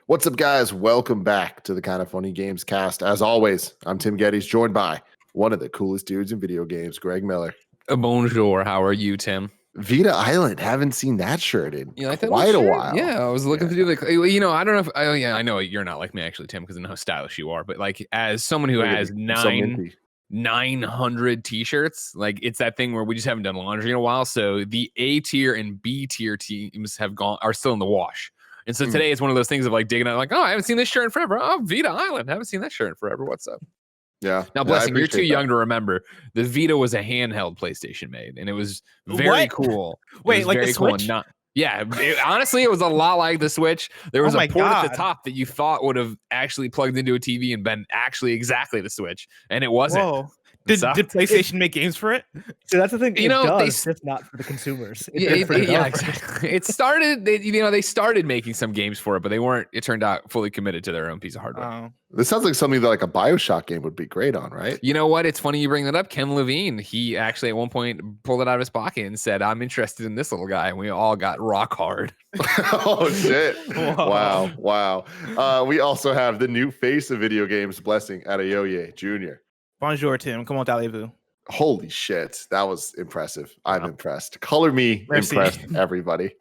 What's up, guys? Welcome back to the Kind of Funny Gamescast. As always, I'm Tim Gettys, joined by one of the coolest dudes in video games, Greg Miller. Bonjour. How are you, Tim? Vita Island. Haven't seen that shirt in like quite a while. Yeah, I was looking to do like, I don't know if, I know you're not like me, actually, Tim, because I know how stylish you are. But like, as someone who has 900 t-shirts, like it's that thing where we just haven't done laundry in a while. So the A tier and B tier teams are still in the wash. And so today it's one of those things of like digging out, like, oh, I haven't seen this shirt in forever. Oh, Vita Island, haven't seen that shirt in forever. What's up? Yeah. Now, blessing, you're too young to remember. The Vita was a handheld PlayStation made, and it was very cool. Wait, like the Switch? Honestly, it was a lot like the Switch. There was a port at the top that you thought would have actually plugged into a TV and been actually exactly the Switch, and it wasn't. Whoa. Did PlayStation make games for it? So that's the thing. It's just not for the consumers. Exactly. It started. They started making some games for it, but they weren't. It turned out fully committed to their own piece of hardware. This sounds like something that like a BioShock game would be great on, right? You know what? It's funny you bring that up. Ken Levine, he actually at one point pulled it out of his pocket and said, "I'm interested in this little guy," and we all got rock hard. Oh shit! Wow. We also have the new face of video games, blessing, Adeoye Jr. Bonjour, Tim. Comment allez-vous? Holy shit, that was impressive. I'm impressed. Color me impressed, everybody.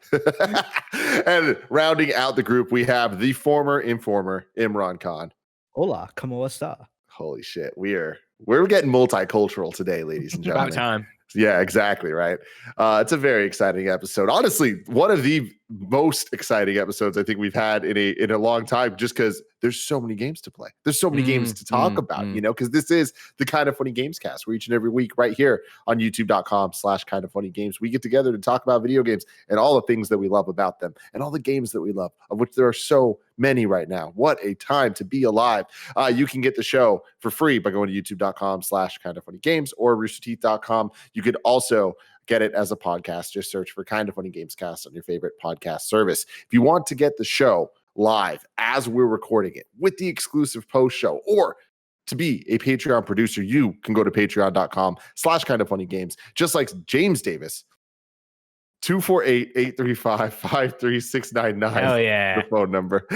And rounding out the group, we have the former Informer, Imran Khan. Hola, como esta? Holy shit, we're getting multicultural today, ladies and gentlemen. About time. Yeah, exactly, right? It's a very exciting episode. Honestly, one of the most exciting episodes I think we've had in a long time, just because there's so many games to play. There's so many games to talk about, because this is the Kind of Funny Gamescast. Where each and every week right here on youtube.com/kindoffunnygames, we get together to talk about video games and all the things that we love about them and all the games that we love, of which there are so many right now. What a time to be alive. You can get the show for free by going to youtube.com/kindoffunnygames or roosterteeth.com. You could also get it as a podcast. Just search for Kind of Funny Gamescast on your favorite podcast service. If you want to get the show live as we're recording it with the exclusive post show, or to be a Patreon producer, you can go to patreon.com/kindoffunnygames, just like James Davis. 248-835-53699. Hell yeah. The phone number.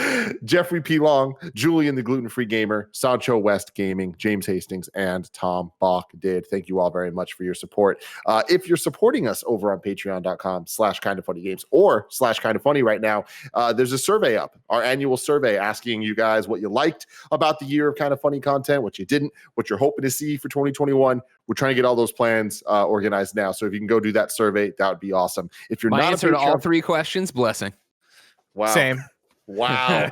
Jeffrey P. Long, Julian the Gluten-Free Gamer, Sancho West Gaming, James Hastings, and Tom Bach did. Thank you all very much for your support. If you're supporting us over on patreon.com/kindoffunnygames or /kindoffunny right now, there's a survey up, our annual survey asking you guys what you liked about the year of Kind of Funny content, what you didn't, what you're hoping to see for 2021. We're trying to get all those plans organized now. So if you can go do that survey, that would be awesome. If you're My not answer to all three questions, blessing. Wow. Same. Wow.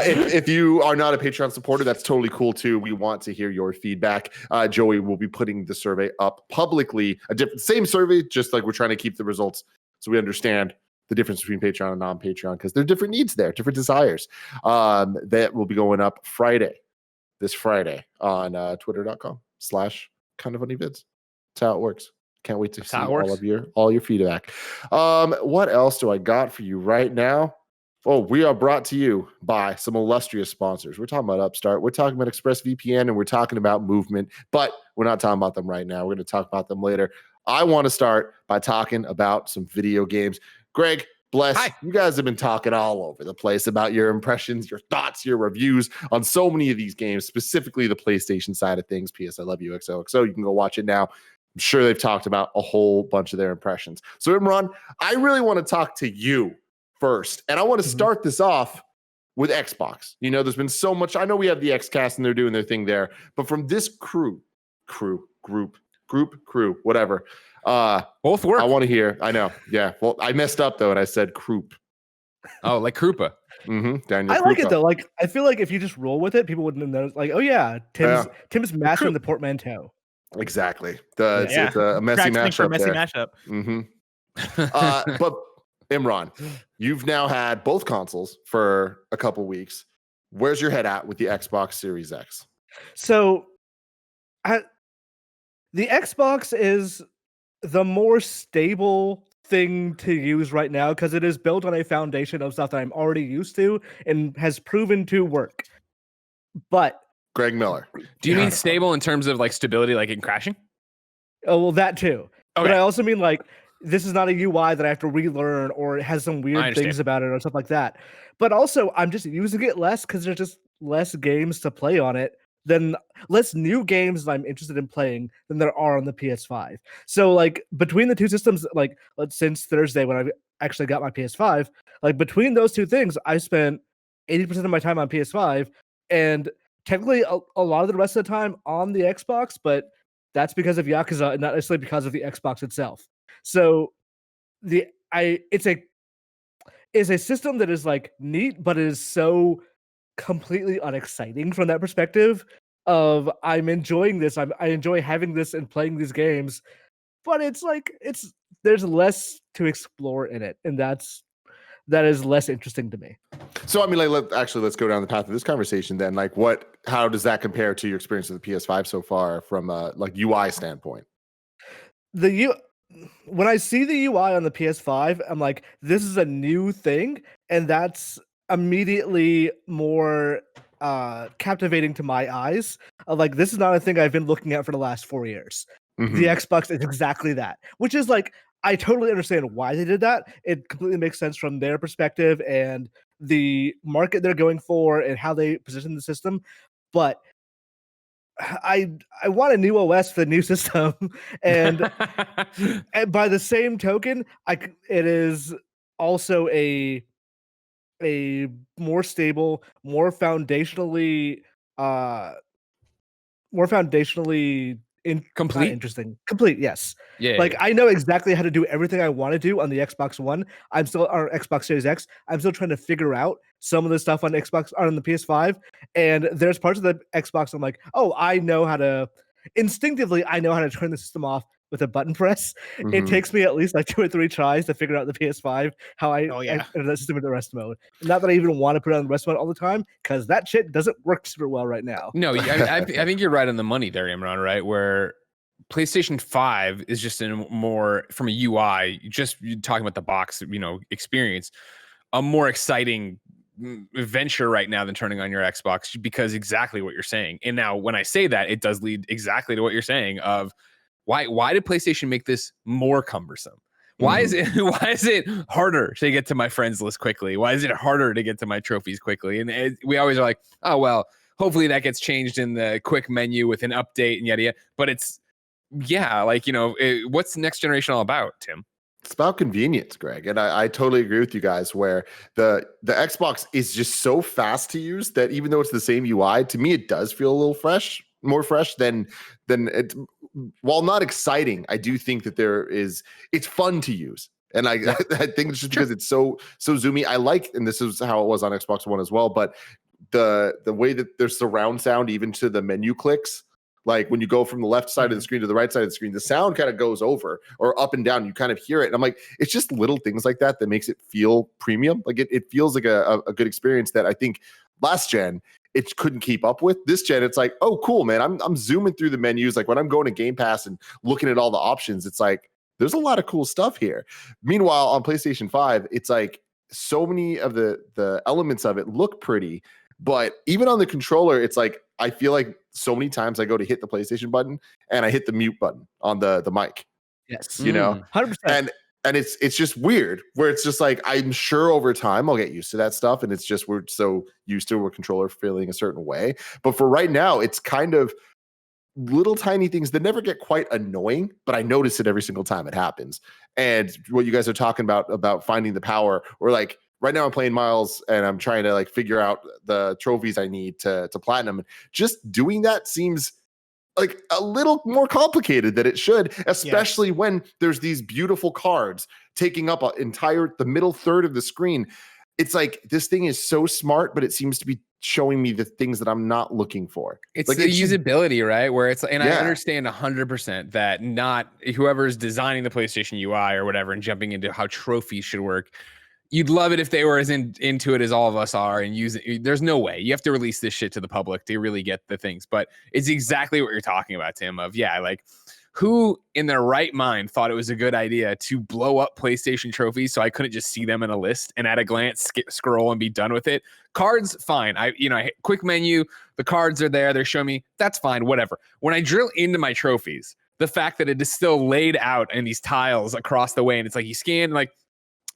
If you are not a Patreon supporter, that's totally cool too. We want to hear your feedback. Joey will be putting the survey up publicly. Same survey, just like we're trying to keep the results so we understand the difference between Patreon and non-Patreon, because there are different needs there, different desires. That will be going up this Friday on twitter.com/kindoffunnyvids. That's how it works. Can't wait to see all your feedback. What else do I got for you right now? Oh, we are brought to you by some illustrious sponsors. We're talking about Upstart. We're talking about ExpressVPN, and we're talking about Movement, but we're not talking about them right now. We're going to talk about them later. I want to start by talking about some video games. Greg, bless. Hi. You guys have been talking all over the place about your impressions, your thoughts, your reviews on so many of these games, specifically the PlayStation side of things. PS I Love You XOXO. You can go watch it now. I'm sure they've talked about a whole bunch of their impressions. So, Imran, I really want to talk to you first. And I want to start this off with Xbox. There's been so much. I know we have the Xcast and they're doing their thing there. But from this group, whatever. Both work. I want to hear. I know. Yeah. Well, I messed up, though, and I said Croup. Oh, like Krupa. Daniel I like it, though. Like, I feel like if you just roll with it, people wouldn't know. Like, oh, yeah, Tim's mastering the portmanteau. Exactly. It's a messy mashup. But Imran, you've now had both consoles for a couple weeks. Where's your head at with the Xbox Series X? So, the Xbox is the more stable thing to use right now because it is built on a foundation of stuff that I'm already used to and has proven to work. But Greg Miller. Do you mean stable in terms of like stability, like in crashing? Oh, well, that too. Okay. But I also mean like this is not a UI that I have to relearn or it has some weird things about it or stuff like that. But also, I'm just using it less because there's just less games to play on it, than less new games that I'm interested in playing than there are on the PS5. So like between the two systems, like since Thursday when I actually got my PS5, like between those two things, I spent 80% of my time on PS5 and technically a lot of the rest of the time on the Xbox, but that's because of Yakuza and not necessarily because of the Xbox itself. So it's a system that is like neat, but it is so completely unexciting from that perspective of I'm enjoying this. I enjoy having this and playing these games, but it's like there's less to explore in it, and that is less interesting to me. So I mean, like, let's go down the path of this conversation then. Like, how does that compare to your experience with the PS5 so far from a like UI standpoint? When I see the UI on the PS5, I'm like, this is a new thing, and that's immediately more captivating to my eyes. Like, this is not a thing I've been looking at for the last 4 years. Mm-hmm. The Xbox is exactly that, which is like, I totally understand why they did that. It completely makes sense from their perspective and the market they're going for and how they position the system. But I want a new OS for the new system, and by the same token, it is also a more stable, more foundationally complete. Yes. Yeah. Like I know exactly how to do everything I want to do on the Xbox One. I'm still on Xbox Series X. I'm still trying to figure out some of the stuff on the PS5. And there's parts of the Xbox I'm like, oh, I know how to turn the system off with a button press. Mm-hmm. It takes me at least like 2 or 3 tries to figure out the PS5 how I enter the system in the rest mode. Not that I even want to put it on the rest mode all the time, because that shit doesn't work super well right now. No, I think you're right on the money there, Imran. Right, where PlayStation 5 is just in more from a UI, just talking about the box, experience, a more exciting venture right now than turning on your Xbox, because exactly what you're saying. And now when I say that, it does lead exactly to what you're saying of why did PlayStation make this more cumbersome? Why is it harder to get to my friends list quickly? Why is it harder to get to my trophies quickly? And we always are like, oh, well, hopefully that gets changed in the quick menu with an update and yada. But it's, what's the next generation all about, Tim? It's about convenience, Greg. And I totally agree with you guys where the Xbox is just so fast to use that even though it's the same UI, to me, it does feel a little more fresh than it. While not exciting, I do think that it's fun to use. And I think it's just because it's so zoomy. I like, and this is how it was on Xbox One as well, but the way that there's surround sound even to the menu clicks, like when you go from the left side of the screen to the right side of the screen, the sound kind of goes over or up and down. You kind of hear it. And I'm like, it's just little things like that makes it feel premium. Like it feels like a good experience that I think last gen, it couldn't keep up with. This gen, it's like, oh, cool, man. I'm zooming through the menus. Like when I'm going to Game Pass and looking at all the options, it's like, there's a lot of cool stuff here. Meanwhile, on PlayStation 5, it's like so many of the elements of it look pretty, but even on the controller, it's like, I feel like so many times I go to hit the PlayStation button and I hit the mute button on the mic. Yes. 100%. And it's just weird where it's just like, I'm sure over time I'll get used to that stuff. And it's just, we're so used to a controller feeling a certain way. But for right now, it's kind of little tiny things that never get quite annoying, but I notice it every single time it happens. And what you guys are talking about finding the power, or like right now I'm playing Miles and I'm trying to like figure out the trophies I need to platinum. Just doing that seems like a little more complicated than it should, especially when there's these beautiful cards taking up the middle third of the screen. It's like, this thing is so smart, but it seems to be showing me the things that I'm not looking for. It's like the usability, right? Where it's, and I understand 100% that not whoever's designing the PlayStation UI or whatever and jumping into how trophies should work, you'd love it if they were as into it as all of us are and use it. There's no way. You have to release this shit to the public to really get the things. But it's exactly what you're talking about, Tim, of like who in their right mind thought it was a good idea to blow up PlayStation trophies so I couldn't just see them in a list and at a glance scroll and be done with it. Cards, fine. I quick menu, the cards are there. They're showing me, that's fine, whatever. When I drill into my trophies, the fact that it is still laid out in these tiles across the way, and it's like you scan, like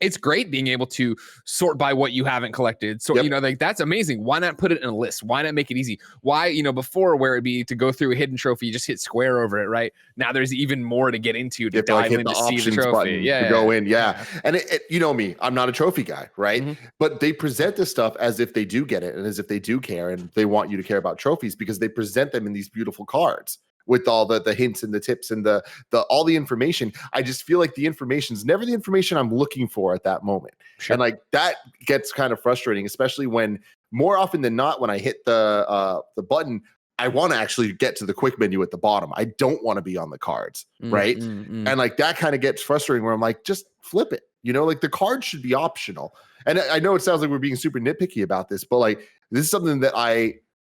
it's great being able to sort by what you haven't collected. So, like that's amazing. Why not put it in a list? Why not make it easy? Why, before where it'd be to go through a hidden trophy, you just hit square over it, right? Now there's even more to get into to dive in to see the trophy. To go in. Yeah. And it, you know me, I'm not a trophy guy, right? But they present this stuff as if they do get it and as if they do care and they want you to care about trophies because they present them in these beautiful cards with all the hints and the tips and the all the information. I just feel like the information is never the information I'm looking for at that moment. Sure. And like that gets kind of frustrating, especially when more often than not, when I hit the button, I want to actually get to the quick menu at the bottom. I don't want to be on the cards, right? And like that kind of gets frustrating where I'm like, just flip it. Like the cards should be optional. And I know it sounds like we're being super nitpicky about this, but like this is something that I,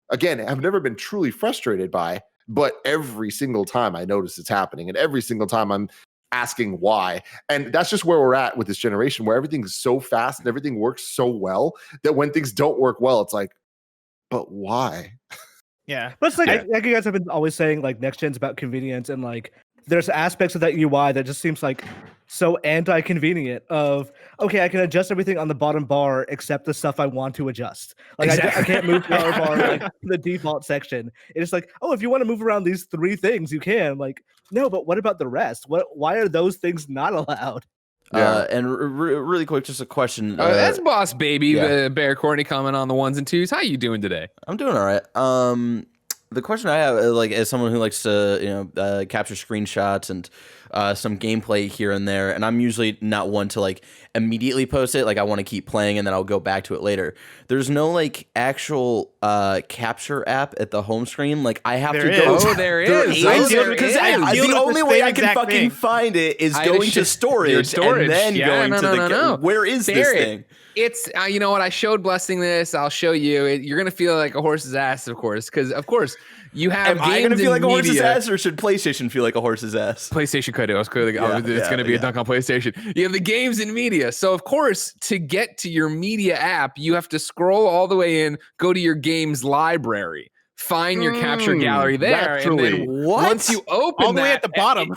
again, have never been truly frustrated by. But every single time I notice it's happening, and every single time I'm asking why. And that's just where we're at with this generation, where everything's so fast and everything works so well that when things don't work well, it's like, but why? Yeah. But it's like you guys have been always saying, like, next gen's about convenience, and like there's aspects of that UI that just seems like so anti-convenient of, okay, I can adjust everything on the bottom bar except the stuff I want to adjust. Like I can't move the power bar like, to the default section. It's like, oh, if you want to move around these 3 things, you can. Like, no, but what about the rest? Why are those things not allowed? And really quick, just a question. That's Boss Baby, the Bear Courtney comment on the 1s and 2s. How you doing today? I'm doing all right. The question I have, like, as someone who likes to, capture screenshots and some gameplay here and there, and I'm usually not one to like immediately post it. Like, I want to keep playing and then I'll go back to it later. There's no like actual capture app at the home screen. Like, I have to go. Oh, there is. Because the only way I can fucking find it is going to storage and then going to the. Where is this thing? It's you know what, I showed Blessing this. I'll show you. You're gonna feel like a horse's ass, of course, because of course you have. Am I gonna feel like a horse's ass, or should PlayStation feel like a horse's ass? PlayStation could. It was clearly it's gonna be a dunk on PlayStation. You have the games and media, so of course to get to your media app, you have to scroll all the way in, go to your games library, find your capture gallery there, and then once you open all the way at the bottom.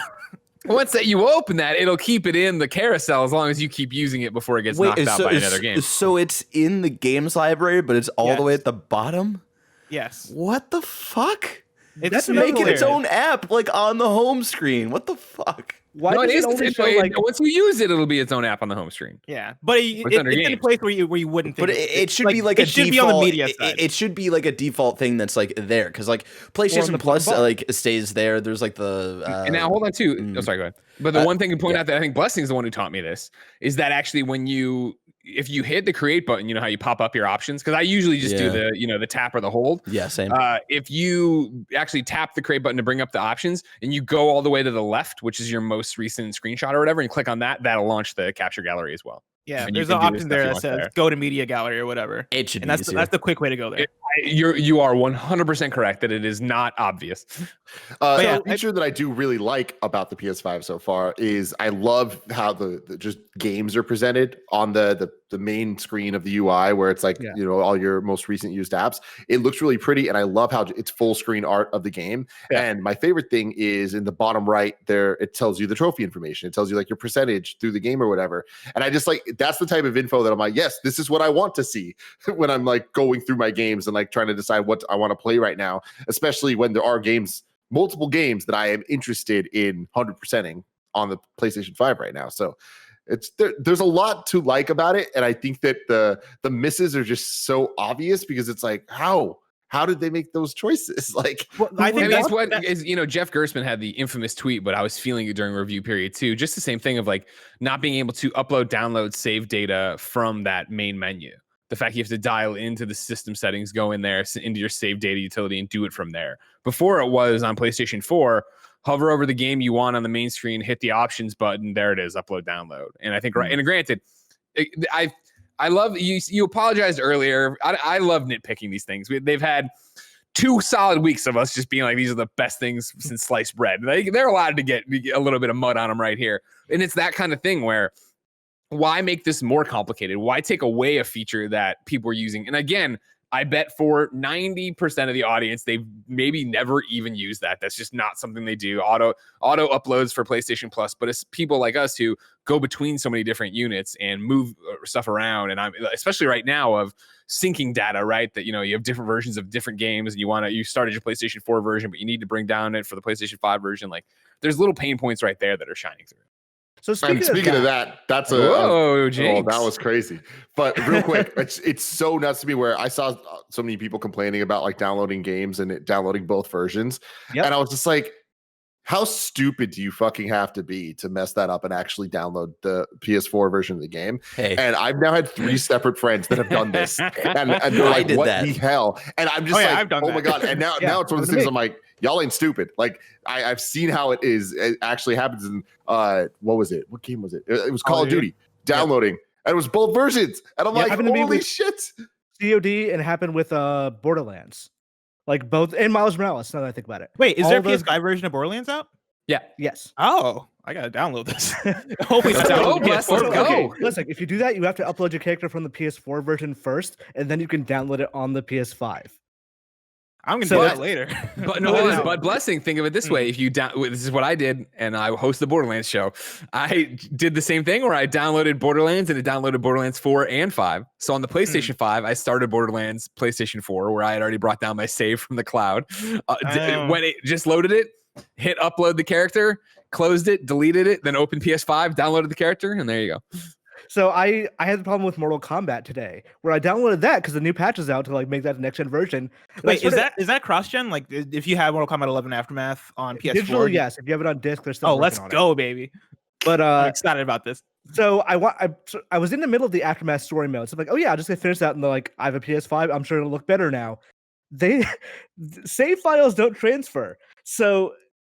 Once that you open that, it'll keep it in the carousel as long as you keep using it before it gets knocked out by another game. So it's in the games library, but it's all the way at the bottom? Yes. What the fuck? It's making its own app, like, on the home screen. What the fuck? Why does it only show, like, once you use it, it'll be its own app on the home screen. Yeah, but it's in a place where you wouldn't think. But it should be like a default. Be on the media side. It should be like a default thing that's like there, because like PlayStation Plus like stays there. There's like the. And now hold on too. Oh, sorry, go ahead. But the one thing to point out that I think Blessing is the one who taught me this is that actually if you hit the create button, you know how you pop up your options? Because I usually just do the tap or the hold. Yeah, same. If you actually tap the create button to bring up the options and you go all the way to the left, which is your most recent screenshot or whatever, and click on that, that'll launch the capture gallery as well. Yeah, there's an option there that says go to media gallery or whatever. It should be that's the quick way to go there. You are 100% correct that it is not obvious. A feature that I do really like about the PS5 so far is I love how the just games are presented on the main screen of the UI, where it's like all your most recent used apps. It looks really pretty, and I love how it's full screen art of the game. And my favorite thing is in the bottom right there, it tells you the trophy information. It tells you like your percentage through the game or whatever. And I just like, that's the type of info that I'm like, yes, this is what I want to see when I'm like going through my games and like trying to decide what I want to play right now, especially when there are multiple games that I am interested in 100%ing on the PlayStation 5 right now. So there's a lot to like about it, and I think that the misses are just so obvious because it's like, how did they make those choices? Like, I think that's what is, Jeff Gerstmann had the infamous tweet, but I was feeling it during review period too. Just the same thing of like not being able to upload, download, save data from that main menu. The fact you have to dial into the system settings, go in there into your save data utility and do it from there. Before it was on PlayStation 4, hover over the game you want on the main screen, hit the options button. There it is, upload, download. And I think, and granted, I love you apologized earlier. I love nitpicking these things. They've had 2 solid weeks of us just being like, these are the best things since sliced bread. They're allowed to get a little bit of mud on them right here. And it's that kind of thing where, why make this more complicated? Why take away a feature that people are using? And again, I bet for 90% of the audience, they've maybe never even used that. That's just not something they do. Auto uploads for PlayStation Plus, but it's people like us who go between so many different units and move stuff around. And I'm especially right now of syncing data, right? That, you know, you have different versions of different games and you started your PlayStation 4 version, but you need to bring down it for the PlayStation 5 version. Like there's little pain points right there that are shining through. So speaking of that, that's that was crazy. But real quick, it's so nuts to me where I saw so many people complaining about like downloading games and downloading both versions. Yep. And I was just like, how stupid do you fucking have to be to mess that up and actually download the PS4 version of the game? Hey. And I've now had 3 separate friends that have done this. And they're like, what the hell? And I'm just oh my God. And now it's one of those things I'm like, y'all ain't stupid. Like I've seen how it is. It actually happens in what was it? What game was it? It was Call of Duty. Downloading. And it was both versions. And I'm like, holy shit. COD, and it happened with Borderlands. Like both, and Miles Morales, now that I think about it. Wait, is there a PS5 version of Borderlands out? Yeah. Yes. Oh, I gotta download this. Let's go. Okay, listen, if you do that, you have to upload your character from the PS4 version first, and then you can download it on the PS5. I'm gonna do that later. But Blessing, think of it this way: if you this is what I did, and I host the Borderlands show. I did the same thing where I downloaded Borderlands and it downloaded Borderlands 4 and 5. So on the PlayStation 5, I started Borderlands PlayStation 4, where I had already brought down my save from the cloud. When it just loaded it, hit upload the character, closed it, deleted it, then opened PS5, downloaded the character, and there you go. So I had the problem with Mortal Kombat today, where I downloaded that because the new patch is out to like make that the next gen version. Wait, is that cross gen? Like if you have Mortal Kombat 11 Aftermath on PS4? Digitally, yes. If you have it on disc, they're still. Let's go, baby! But I'm excited about this. So I was in the middle of the Aftermath story mode. So I'm like, oh yeah, I'm just gonna finish that, and like I have a PS5. I'm sure it'll look better now. Save files don't transfer. So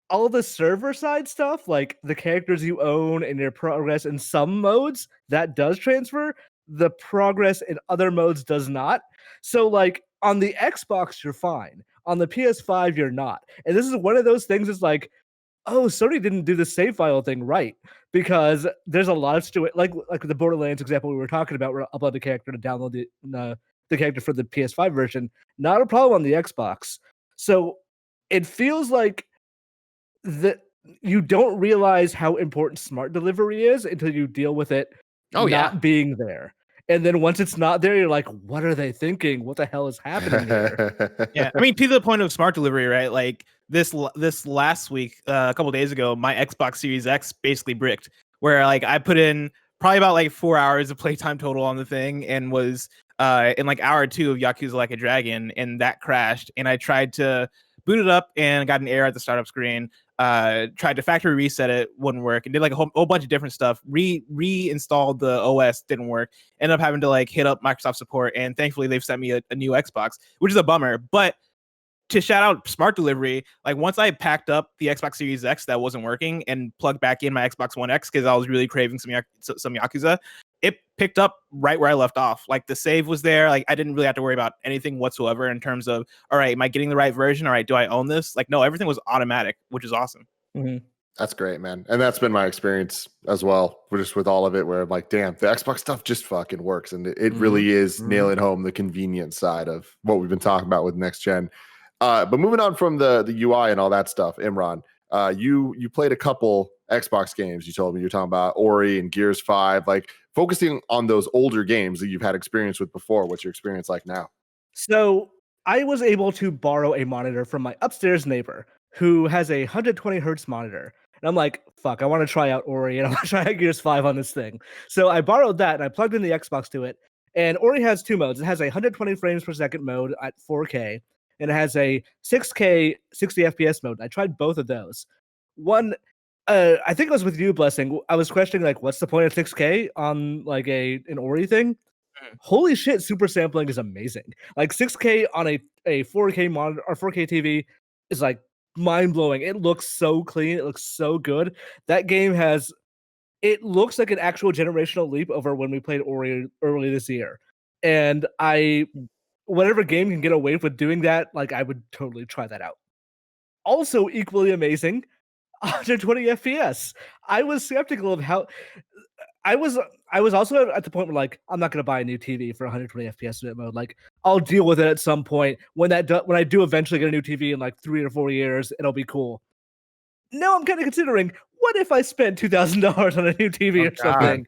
all the server side stuff, like the characters you own and your progress in some modes, that does transfer. The progress in other modes does not. So like on the Xbox, you're fine. On the PS5, you're not. And this is one of those things that's like, oh, Sony didn't do the save file thing right, because there's a lot of like the Borderlands example we were talking about, where I upload the character to download the character for the PS5 version. Not a problem on the Xbox. So it feels like that you don't realize how important smart delivery is until you deal with it not being there. And then once it's not there, you're like, what are they thinking? What the hell is happening here? Yeah, I mean, to the point of smart delivery, right? Like this last week, a couple days ago, my Xbox Series X basically bricked, where like I put in probably about like 4 hours of playtime total on the thing, and was in like hour 2 of Yakuza Like a Dragon, and that crashed. And I tried to boot it up and got an error at the startup screen. Tried to factory reset it, wouldn't work, and did like a whole bunch of different stuff. Reinstalled the OS, didn't work. Ended up having to like hit up Microsoft support, and thankfully they've sent me a new Xbox, which is a bummer. But to shout out smart delivery, like once I packed up the Xbox Series X that wasn't working and plugged back in my Xbox One X because I was really craving some Yakuza, it picked up right where I left off. Like the save was there. Like I didn't really have to worry about anything whatsoever in terms of, all right, am I getting the right version? All right, do I own this? Like, no, everything was automatic, which is awesome. Mm-hmm. That's great, man. And that's been my experience as well, just with all of it, where I'm like, damn, the Xbox stuff just fucking works. And it really is nailing home the convenience side of what we've been talking about with next gen. But moving on from the UI and all that stuff, Imran, you played a couple Xbox games. You told me you're talking about Ori and Gears 5, like focusing on those older games that you've had experience with before. What's your experience like now? So I was able to borrow a monitor from my upstairs neighbor who has a 120 hertz monitor. And I'm like, fuck, I want to try out Ori and I want to try out Gears 5 on this thing. So I borrowed that and I plugged in the Xbox to it. And Ori has 2 modes. It has a 120 frames per second mode at 4K. And it has a 6K 60 FPS mode. I tried both of those. One, I think it was with you, Blessing. I was questioning like, what's the point of 6K on like an Ori thing? Holy shit, super sampling is amazing. Like 6K on a 4K monitor or 4K TV is like mind blowing. It looks so clean. It looks so good. That game it looks like an actual generational leap over when we played Ori early this year. And whatever game can get away with doing that, like I would totally try that out. Also equally amazing, 120 FPS. I was skeptical of how I was also at the point where like I'm not going to buy a new TV for 120 FPS mode. Like I'll deal with it at some point. When I do eventually get a new TV in like 3 or 4 years, it'll be cool. Now I'm kind of considering, what if I spent $2,000 on a new TV or something?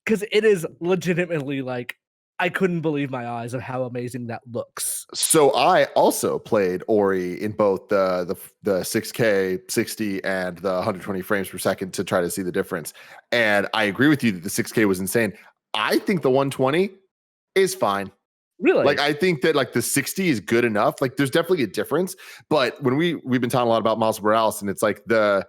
Because it is legitimately like, I couldn't believe my eyes of how amazing that looks. So I also played Ori in both the 6K 60 and the 120 frames per second to try to see the difference. And I agree with you that the 6K was insane. I think the 120 is fine. Really? Like, I think that like the 60 is good enough. Like, there's definitely a difference. But when we've been talking a lot about Miles Morales, and it's like the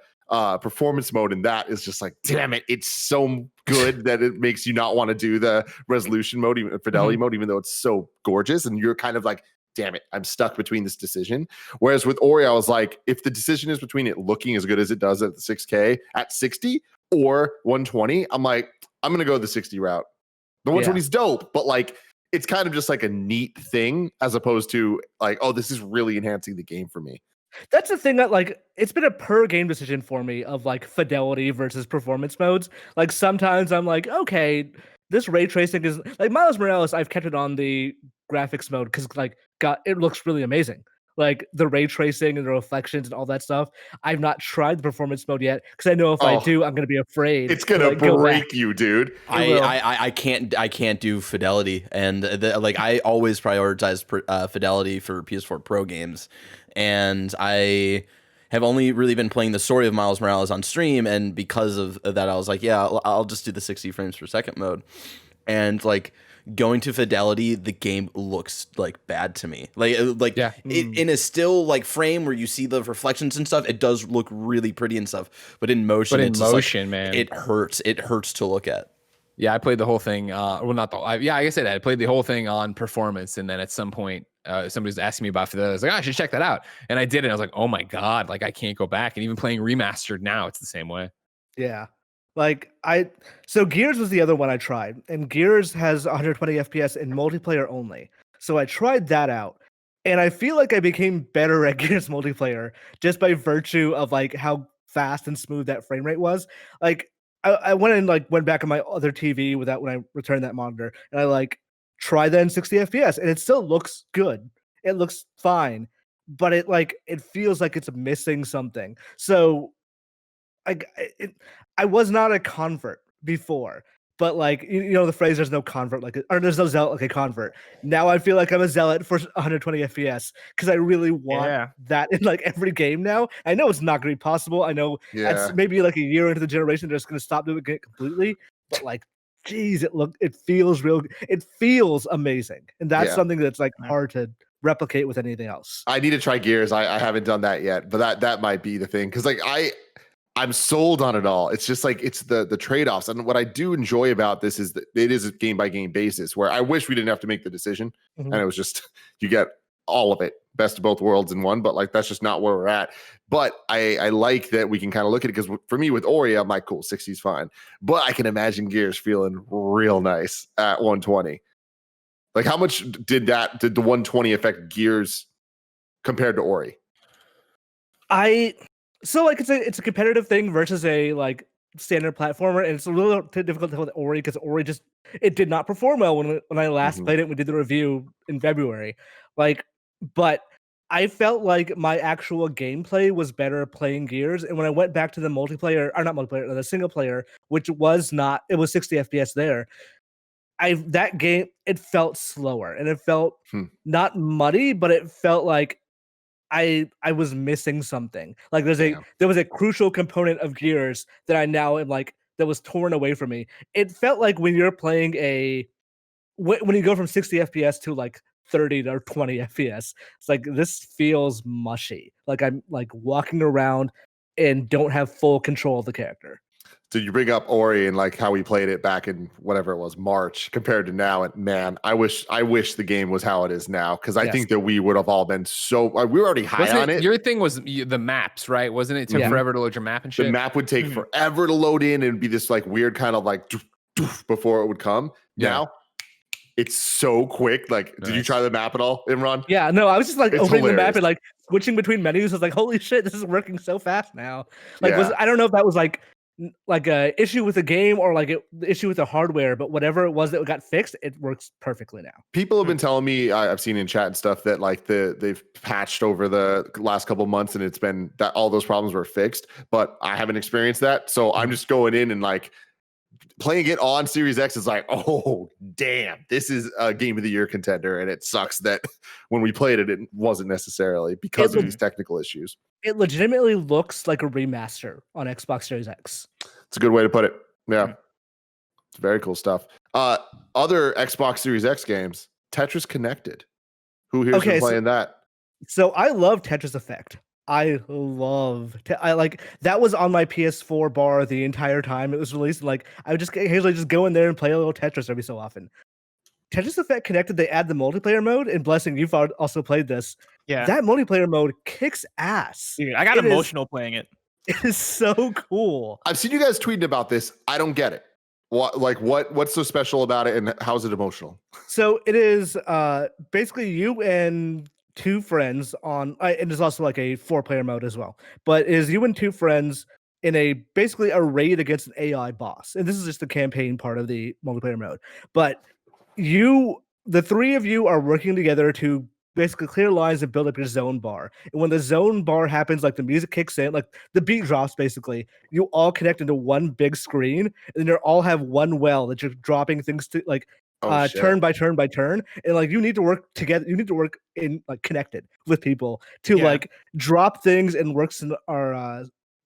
performance mode in that is just like, damn it, it's so good that it makes you not want to do the resolution mode, even fidelity mode, even though it's so gorgeous. And you're kind of like, damn it, I'm stuck between this decision. Whereas with Ori, I was like, if the decision is between it looking as good as it does at the 6K at 60 or 120, I'm like, I'm going to go the 60 route. The 120 is dope, but like, it's kind of just like a neat thing as opposed to like, oh, this is really enhancing the game for me. That's the thing that like, it's been a per game decision for me of like fidelity versus performance modes. Like sometimes I'm like, okay, this ray tracing is like Miles Morales. I've kept it on the graphics mode because like, it looks really amazing. Like the ray tracing and the reflections and all that stuff. I've not tried the performance mode yet because I know if I do, I'm gonna be afraid. It's gonna break you, dude. I can't do fidelity, and like I always prioritize fidelity for PS4 Pro games, and I have only really been playing the story of Miles Morales on stream, and because of that, I was like, yeah, I'll just do the 60 frames per second mode, and like. Going to fidelity, the game looks like bad to me. In a still like frame where you see the reflections and stuff, it does look really pretty and stuff. But in motion, man, it hurts. It hurts to look at. Yeah, I played the whole thing. Like I said, I played the whole thing on performance, and then at some point, somebody was asking me about fidelity. I was like, I should check that out, and I did it. I was like, oh my god, like I can't go back. And even playing remastered now, it's the same way. Yeah. So Gears was the other one I tried, and Gears has 120 FPS in multiplayer only. So I tried that out, and I feel like I became better at Gears multiplayer just by virtue of like how fast and smooth that frame rate was. Like I went back on my other TV when I returned that monitor, and I like tried that in 60 FPS, and it still looks good. It looks fine, but it feels like it's missing something. So I was not a convert before, but like you know the phrase, there's no convert there's no zealot like a convert. Now I feel like I'm a zealot for 120 FPS because I really want that in like every game now. I know it's not going to be possible. I know that's maybe like a year into the generation they're just going to stop doing it completely. But like, geez, it feels amazing, and that's something that's like hard to replicate with anything else. I need to try Gears. I haven't done that yet, but that might be the thing because like I'm sold on it all. It's just like it's the trade-offs. And what I do enjoy about this is that it is a game by game basis where I wish we didn't have to make the decision. And it was just you get all of it, best of both worlds in one, but like that's just not where we're at. But I like that we can kind of look at it because for me with Ori, I'm like, cool, 60 is fine. But I can imagine Gears feeling real nice at 120. Like how much did the 120 affect Gears compared to Ori? So like it's a competitive thing versus a like standard platformer, and it's a little difficult to with Ori because Ori it did not perform well when I last played it. We did the review in February, but I felt like my actual gameplay was better playing Gears, and when I went back to the the single player, which was 60 FPS there. That game it felt slower and it felt not muddy, but it felt like I was missing something. Like there was a crucial component of Gears that I now am like that was torn away from me. It felt like when you're playing when you go from 60 FPS to like 30 or 20 FPS, it's like this feels mushy. Like I'm like walking around and don't have full control of the character. So you bring up Ori and like how we played it back in whatever it was, March, compared to now. And man, I wish the game was how it is now because I think that we would have all been so. We were already high on it. Your thing was the maps, right? Wasn't it? It took forever to load your map and shit. The map would take forever to load in and be this like weird kind of like before it would come. Now it's so quick. Like, did you try the map at all, Imran? Yeah, no, I was just like opening the map and like switching between menus. I was like, holy shit, this is working so fast now. Like, I don't know if that was like like a issue with the game or like the issue with the hardware, but whatever it was that got fixed, it works perfectly now. People have been telling me, I've seen in chat and stuff, that like they've patched over the last couple months and it's been that all those problems were fixed, but I haven't experienced that. So I'm just going in and like playing it on Series X is like, oh damn, this is a Game of the Year contender, and it sucks that when we played it, it wasn't necessarily because of these technical issues. It legitimately looks like a remaster on Xbox Series X. It's a good way to put it. Yeah. It's very cool stuff. Other Xbox Series X games, Tetris Connected. Who here's been playing that? So I love Tetris Effect. I like that was on my PS4 bar the entire time it was released. Like I would just occasionally just go in there and play a little Tetris every so often. Tetris Effect Connected, they add the multiplayer mode, and Blessing, you've also played this. Yeah, that multiplayer mode kicks ass. Dude, I got emotional playing it. It is so cool. I've seen you guys tweeting about this. I don't get it. What's so special about it, and how's it emotional? So it is basically you and two friends on, and there's also like a 4-player mode as well. But it is you and two friends in a basically a raid against an AI boss, and this is just the campaign part of the multiplayer mode. But the three of you are working together to basically clear lines and build up your zone bar. And when the zone bar happens, like the music kicks in, like the beat drops, basically, you all connect into one big screen, and then you all have one well that you're dropping things to, like turn by turn by turn. And like you need to work together. You need to work in like connected with people to like drop things and works in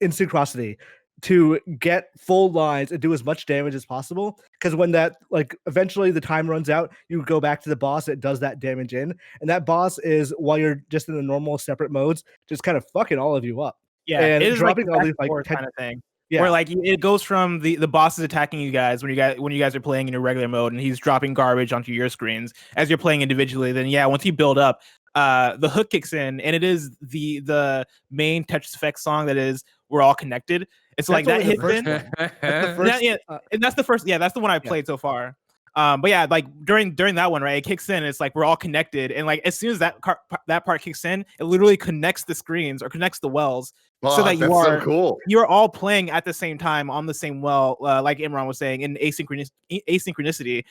synchronicity to get full lines and do as much damage as possible. Because when that, like, eventually the time runs out, you go back to the boss that does that damage in. And that boss is, while you're just in the normal separate modes, just kind of fucking all of you up. Yeah, and it is dropping like all these like kind of thing. Yeah. Where like it goes from the bosses attacking you guys when you guys are playing in your regular mode, and he's dropping garbage onto your screens as you're playing individually. Then once you build up, the hook kicks in, and it is the main Tetris Effect song that is "We're All Connected." It's like that hits in. And that's the first. Yeah, that's the one I played so far. But yeah, like during that one, right? It kicks in. It's like we're all connected, and like as soon as that part kicks in, it literally connects the screens or connects the wells, so that so cool. You're all playing at the same time on the same well, like Imran was saying, in asynchronicity,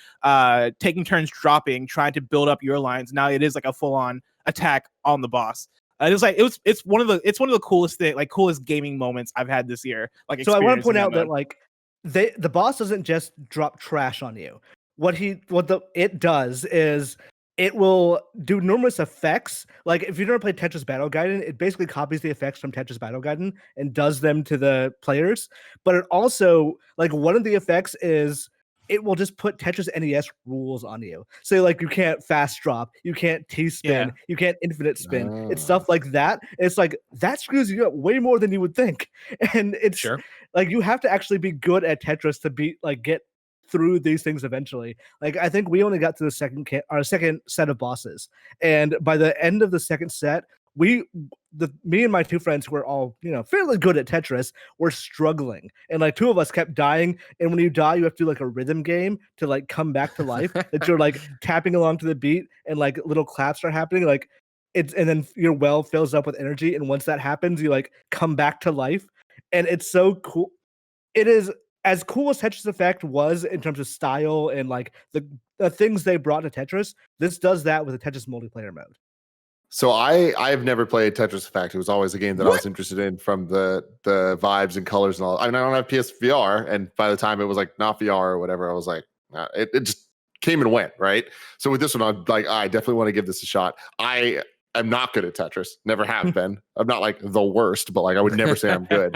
taking turns dropping, trying to build up your lines. Now it is like a full on attack on the boss. It's one of the coolest gaming moments I've had this year. Like, so I want to point out that like the boss doesn't just drop trash on you. It does is it will do numerous effects. Like if you've never played Tetris Battle Gaiden, it basically copies the effects from Tetris Battle Gaiden and does them to the players. But it also, like, one of the effects is it will just put Tetris NES rules on you. So like you can't fast drop, you can't T-spin, you can't infinite spin. It's stuff like that. It's like that screws you up way more than you would think. And it's like you have to actually be good at Tetris to get through these things eventually. Like I think we only got to the second set of bosses, and by the end of the second set, me and my two friends who were all fairly good at Tetris were struggling, and like two of us kept dying. And when you die, you have to do like a rhythm game to like come back to life. That you're like tapping along to the beat, and like little claps are happening. Like and then your well fills up with energy, and once that happens, you like come back to life, and it's so cool. It is as cool as Tetris Effect was in terms of style and like the things they brought to Tetris. This does that with a Tetris multiplayer mode. So I've never played Tetris Effect. It was always a game that I was interested in from the vibes and colors and all. I mean, I don't have PSVR, and by the time it was like not VR or whatever, I was like, it just came and went, right? So with this one, I'm like, I definitely want to give this a shot. I'm not good at Tetris. Never have been. I'm not like the worst, but like I would never say I'm good.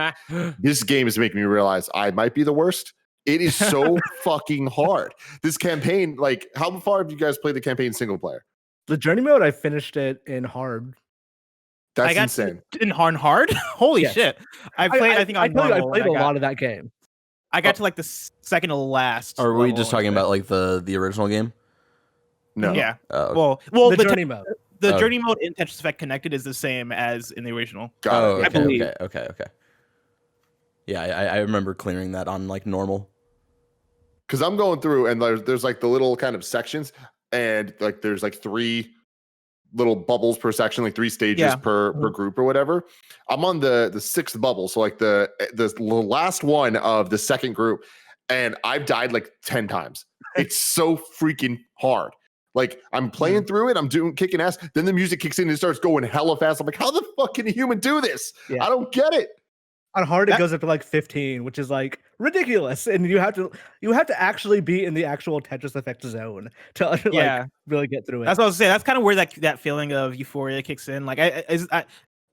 This game is making me realize I might be the worst. It is so fucking hard. This campaign, like, how far have you guys played the campaign single player? The journey mode, I finished it in hard. That's insane. In hard? Holy shit! I played. I think I played a lot of that game. I got to like the second to last. Are we just talking about like the original game? No. Yeah. Oh, well, the journey mode. The journey mode in Tetris Effect Connected is the same as in the original. I believe. Okay. Yeah, I remember clearing that on like normal. Because I'm going through and there's like the little kind of sections, and like there's like 3 little bubbles per section, like 3 stages per group or whatever. I'm on the 6th bubble, so like the last one of the second group, and I've died like 10 times. It's so freaking hard. Like I'm playing through it, I'm kicking ass. Then the music kicks in and it starts going hella fast. I'm like, how the fuck can a human do this? I don't get it. On hard, it goes up to like 15, which is like ridiculous, and you have to actually be in the actual Tetris Effect zone to like really get through it. That's what I was saying. That's kind of where that feeling of euphoria kicks in. Like,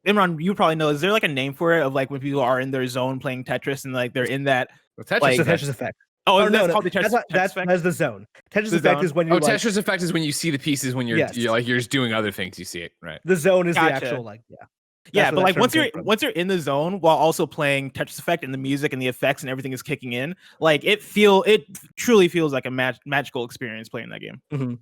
Imran, you probably know. Is there like a name for it of like when people are in their zone playing Tetris and like they're in that Tetris Effect? Oh, that's called the Tetris Effect. That's the zone. Tetris Effect is when you. Tetris Effect is when you see the pieces when you're just doing other things. You see it, right? The zone is the actual Yeah, but like once you're in the zone while also playing Tetris Effect and the music and the effects and everything is kicking in, like it truly feels like a magical experience playing that game. Mm-hmm.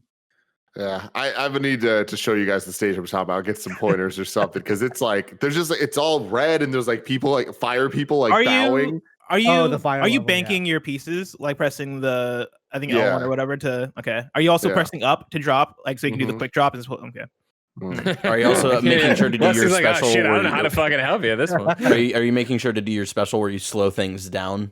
Yeah, I would need to show you guys the stage I'm talking about. I'll get some pointers or something because it's like there's just it's all red and there's like people like fire people like bowing. Are you banking your pieces like pressing the L1 or whatever to Are you also pressing up to drop like so you can do the quick drop as well? Okay. Are you also making sure to do your special? I don't know how to fucking help you this one. Are you making sure to do your special where you slow things down?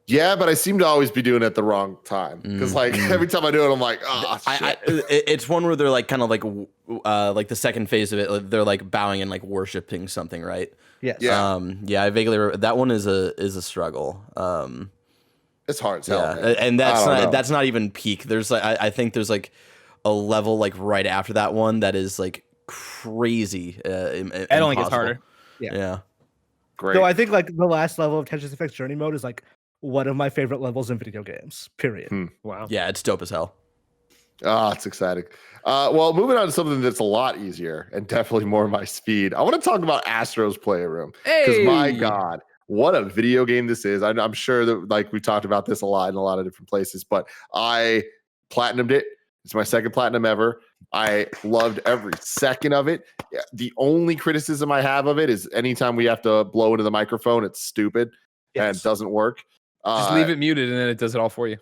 Yeah, but I seem to always be doing it at the wrong time because like every time I do it, I'm like, oh shit. It's one where they're like kind of like the second phase of it. Like, they're like bowing and like worshiping something, right? Yes. Yeah. I vaguely that one is a struggle. It's hard as hell. Yeah, and that's not even peak. There's like I think there's like a level like right after that one that is like crazy. It only gets harder. Yeah. Great. So I think like the last level of Tetris Effect's Journey mode is like one of my favorite levels in video games. Period. Wow. Yeah, it's dope as hell. It's exciting. Well, moving on to something that's a lot easier and definitely more my speed. I want to talk about Astro's Playroom because my God, what a video game this is. I'm sure that like we talked about this a lot in a lot of different places, but I platinumed it. It's my second platinum ever. I loved every second of it. The only criticism I have of it is anytime we have to blow into the microphone, it's stupid and it doesn't work. Just leave it muted and then it does it all for you.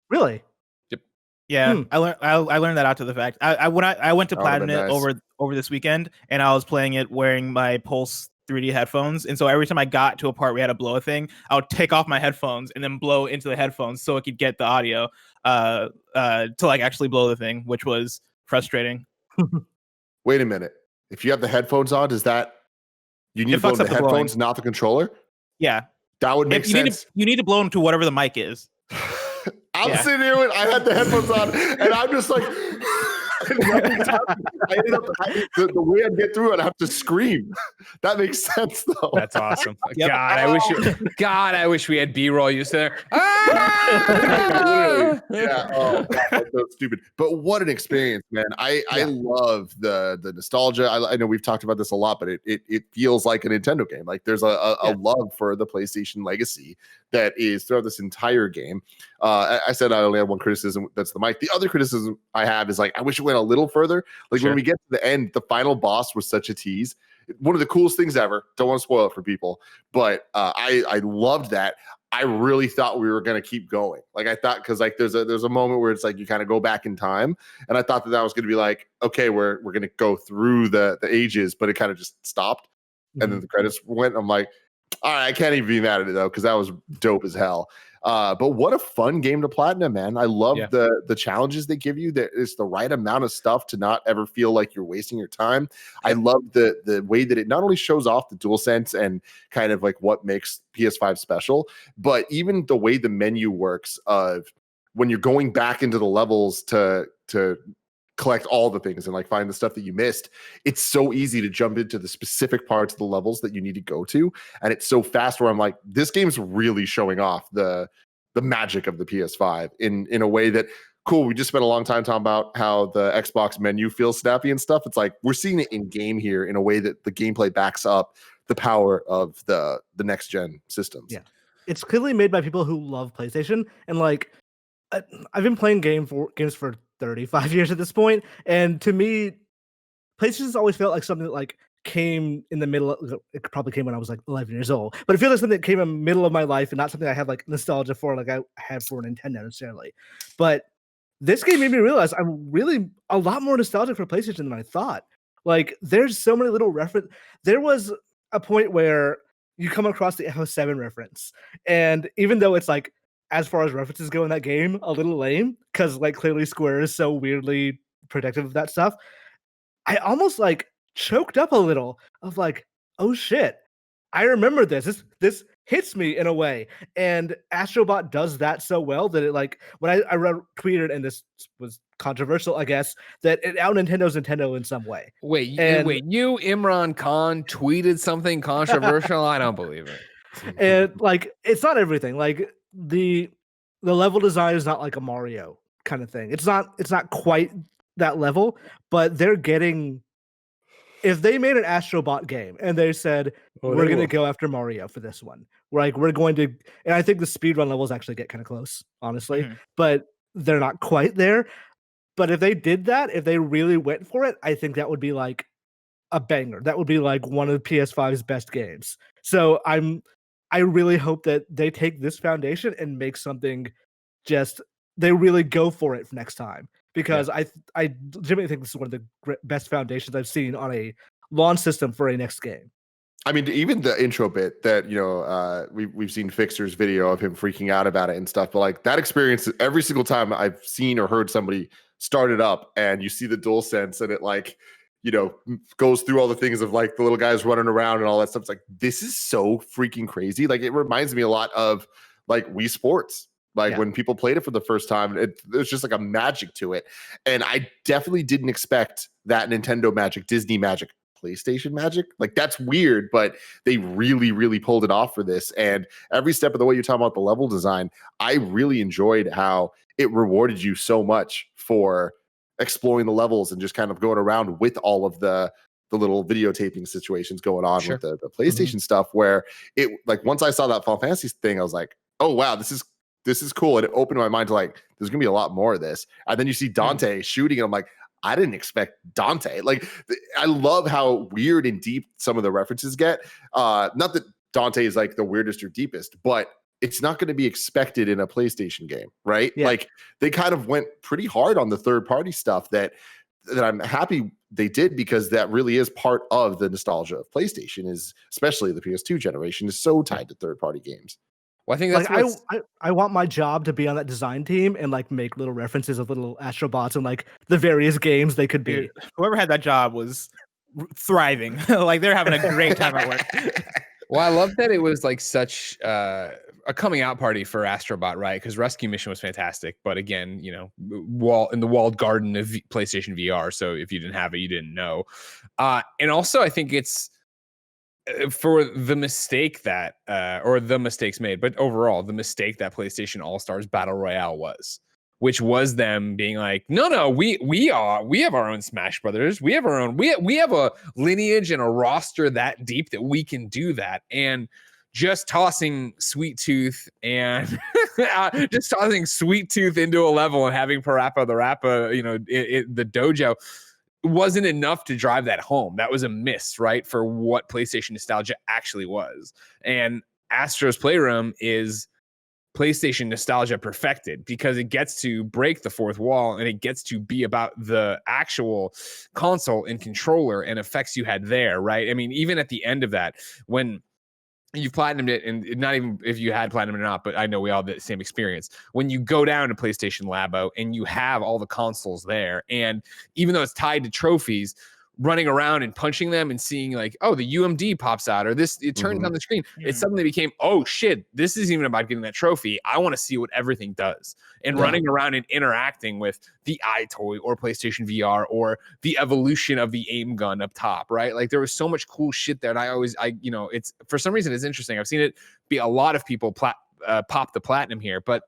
Really? Yep. Yeah, I learned that out to the fact. I went to platinum it over this weekend, and I was playing it wearing my Pulse 3D headphones, and so every time I got to a part where we had to blow a thing, I would take off my headphones and then blow into the headphones so it could get the audio to like actually blow the thing, which was frustrating. Wait a minute. If you have the headphones on, does that you need to blow into the headphones, not the controller? Yeah. That would make sense. You need to blow into whatever the mic is. I'm sitting here with I had the headphones on, and I'm just like, I ended up the way I get through it, I have to scream. That makes sense, though. That's awesome. Yep. God, I wish we had B-roll. You there. Yeah. Oh, that's so stupid. But what an experience, man. I love the nostalgia. I know we've talked about this a lot, but it feels like a Nintendo game. Like there's a love for the PlayStation legacy that is throughout this entire game. I said I only have one criticism. That's the mic. The other criticism I have is like, I wish it went a little further. Like when we get to the end, the final boss was such a tease. One of the coolest things ever. Don't want to spoil it for people, but I loved that. I really thought we were going to keep going. Like I thought, because like there's a moment where it's like you kind of go back in time, and I thought that was going to be like, okay, we're going to go through the ages, but it kind of just stopped, and then the credits went. I'm like, all right, I can't even be mad at it though, because that was dope as hell. But what a fun game to platinum, man. I love the challenges they give you. There is the right amount of stuff to not ever feel like you're wasting your time. I love the way that it not only shows off the DualSense and kind of like what makes PS5 special, but even the way the menu works of when you're going back into the levels to collect all the things and like find the stuff that you missed. It's so easy to jump into the specific parts of the levels that you need to go to, and it's so fast where I'm like, this game's really showing off the magic of the PS5 in a way that, cool, we just spent a long time talking about how the Xbox menu feels snappy and stuff. It's like we're seeing it in game here in a way that the gameplay backs up the power of the next gen systems. Yeah, it's clearly made by people who love PlayStation, and like I've been playing games for 35 years at this point, and to me, PlayStation's always felt like something that like came in the middle of, it probably came when I was like 11 years old, but it feels like something that came in the middle of my life and not something I have like nostalgia for like I had for Nintendo necessarily. But this game made me realize I'm really a lot more nostalgic for PlayStation than I thought. Like, there's so many little reference. There was a point where you come across the FO7 reference, and even though it's like, as far as references go in that game, a little lame, because like clearly Square is so weirdly protective of that stuff, I almost like choked up a little of like, oh shit, I remember this. This hits me in a way. And Astrobot does that so well that it like when I tweeted, and this was controversial, I guess, that it out Nintendo's Nintendo in some way. Wait, you Imran Khan tweeted something controversial? I don't believe it. And like it's not everything. Like the level design is not like a Mario kind of thing. It's not quite that level, but they're getting. If they made an Astrobot game and they said we're gonna go after Mario for this one, we're going to, and I think the speedrun levels actually get kind of close, honestly, but they're not quite there. But if they did that, if they really went for it, I think that would be like a banger. That would be like one of PS5's best games. So I really hope that they take this foundation and make something they really go for it next time. Because I legitimately think this is one of the best foundations I've seen on a launch system for a next game. I mean, even the intro bit that we've seen Fixer's video of him freaking out about it and stuff, but like that experience, every single time I've seen or heard somebody start it up, and you see the DualSense, and it like goes through all the things of like the little guys running around and all that stuff. It's like, this is so freaking crazy. Like it reminds me a lot of like Wii Sports. Like when people played it for the first time, there's just like a magic to it. And I definitely didn't expect that Nintendo magic, Disney magic, PlayStation magic. Like that's weird, but they really, really pulled it off for this. And every step of the way you're talking about the level design, I really enjoyed how it rewarded you so much for exploring the levels and just kind of going around with all of the little videotaping situations going on with the PlayStation stuff, where it like once I saw that Final Fantasy thing, I was like, oh wow, this is cool. And it opened my mind to like, there's gonna be a lot more of this. And then you see Dante shooting, and I'm like, I didn't expect Dante. Like, I love how weird and deep some of the references get. Not that Dante is like the weirdest or deepest, but it's not going to be expected in a PlayStation game, right? Yeah. Like they kind of went pretty hard on the third-party stuff that I'm happy they did, because that really is part of the nostalgia of PlayStation, is especially the PS2 generation is so tied to third-party games. Well, I think that's like I want my job to be on that design team and like make little references of little Astrobots and like the various games they could be. Dude, whoever had that job was thriving. Like they're having a great time at work. Well, I love that it was like such a coming out party for Astrobot, right? Because Rescue Mission was fantastic, but again, in the walled garden of PlayStation VR. So if you didn't have it, you didn't know. And also, I think it's for the mistake that, or the mistakes made, but overall, the mistake that PlayStation All-Stars Battle Royale was, which was them being like, no, we have our own Smash Brothers. We have our own, we have a lineage and a roster that deep that we can do that. And just tossing Sweet Tooth and just tossing Sweet Tooth into a level and having Parappa the Rappa, the dojo, wasn't enough to drive that home. That was a miss, right, for what PlayStation nostalgia actually was. And Astro's Playroom is PlayStation nostalgia perfected, because it gets to break the fourth wall and it gets to be about the actual console and controller and effects you had there, right? I mean, even at the end of that, when you've platinumed it, and not even if you had platinum or not, but I know we all had the same experience. When you go down to PlayStation Labo and you have all the consoles there, and even though it's tied to trophies, running around and punching them and seeing like, oh, the UMD pops out, or this, it turns on the screen. It suddenly became, oh shit, this isn't even about getting that trophy. I want to see what everything does. And running around and interacting with the iToy or PlayStation VR or the evolution of the aim gun up top, right? Like there was so much cool shit there. And it's for some reason it's interesting. I've seen it be a lot of people pop the platinum here, but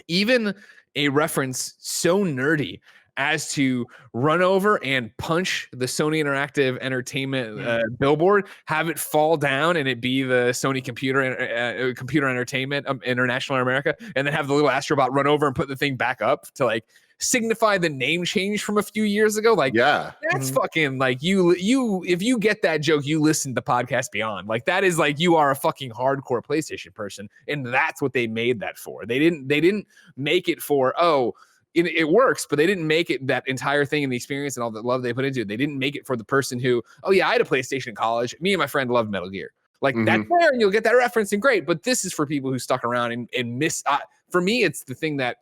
even a reference so nerdy as to run over and punch the Sony Interactive Entertainment billboard, have it fall down and it be the Sony Computer Entertainment International America, and then have the little Astrobot run over and put the thing back up to like signify the name change from a few years ago. Like, yeah, that's fucking like you if you get that joke, you listen to Podcast Beyond. Like that is like, you are a fucking hardcore PlayStation person, and that's what they made that for. They didn't make it for, it works, but they didn't make it that entire thing and the experience and all the love they put into it. They didn't make it for the person who, oh yeah, I had a PlayStation in college. Me and my friend loved Metal Gear. Like that's there, and you'll get that reference and great. But this is for people who stuck around and miss. For me, it's the thing that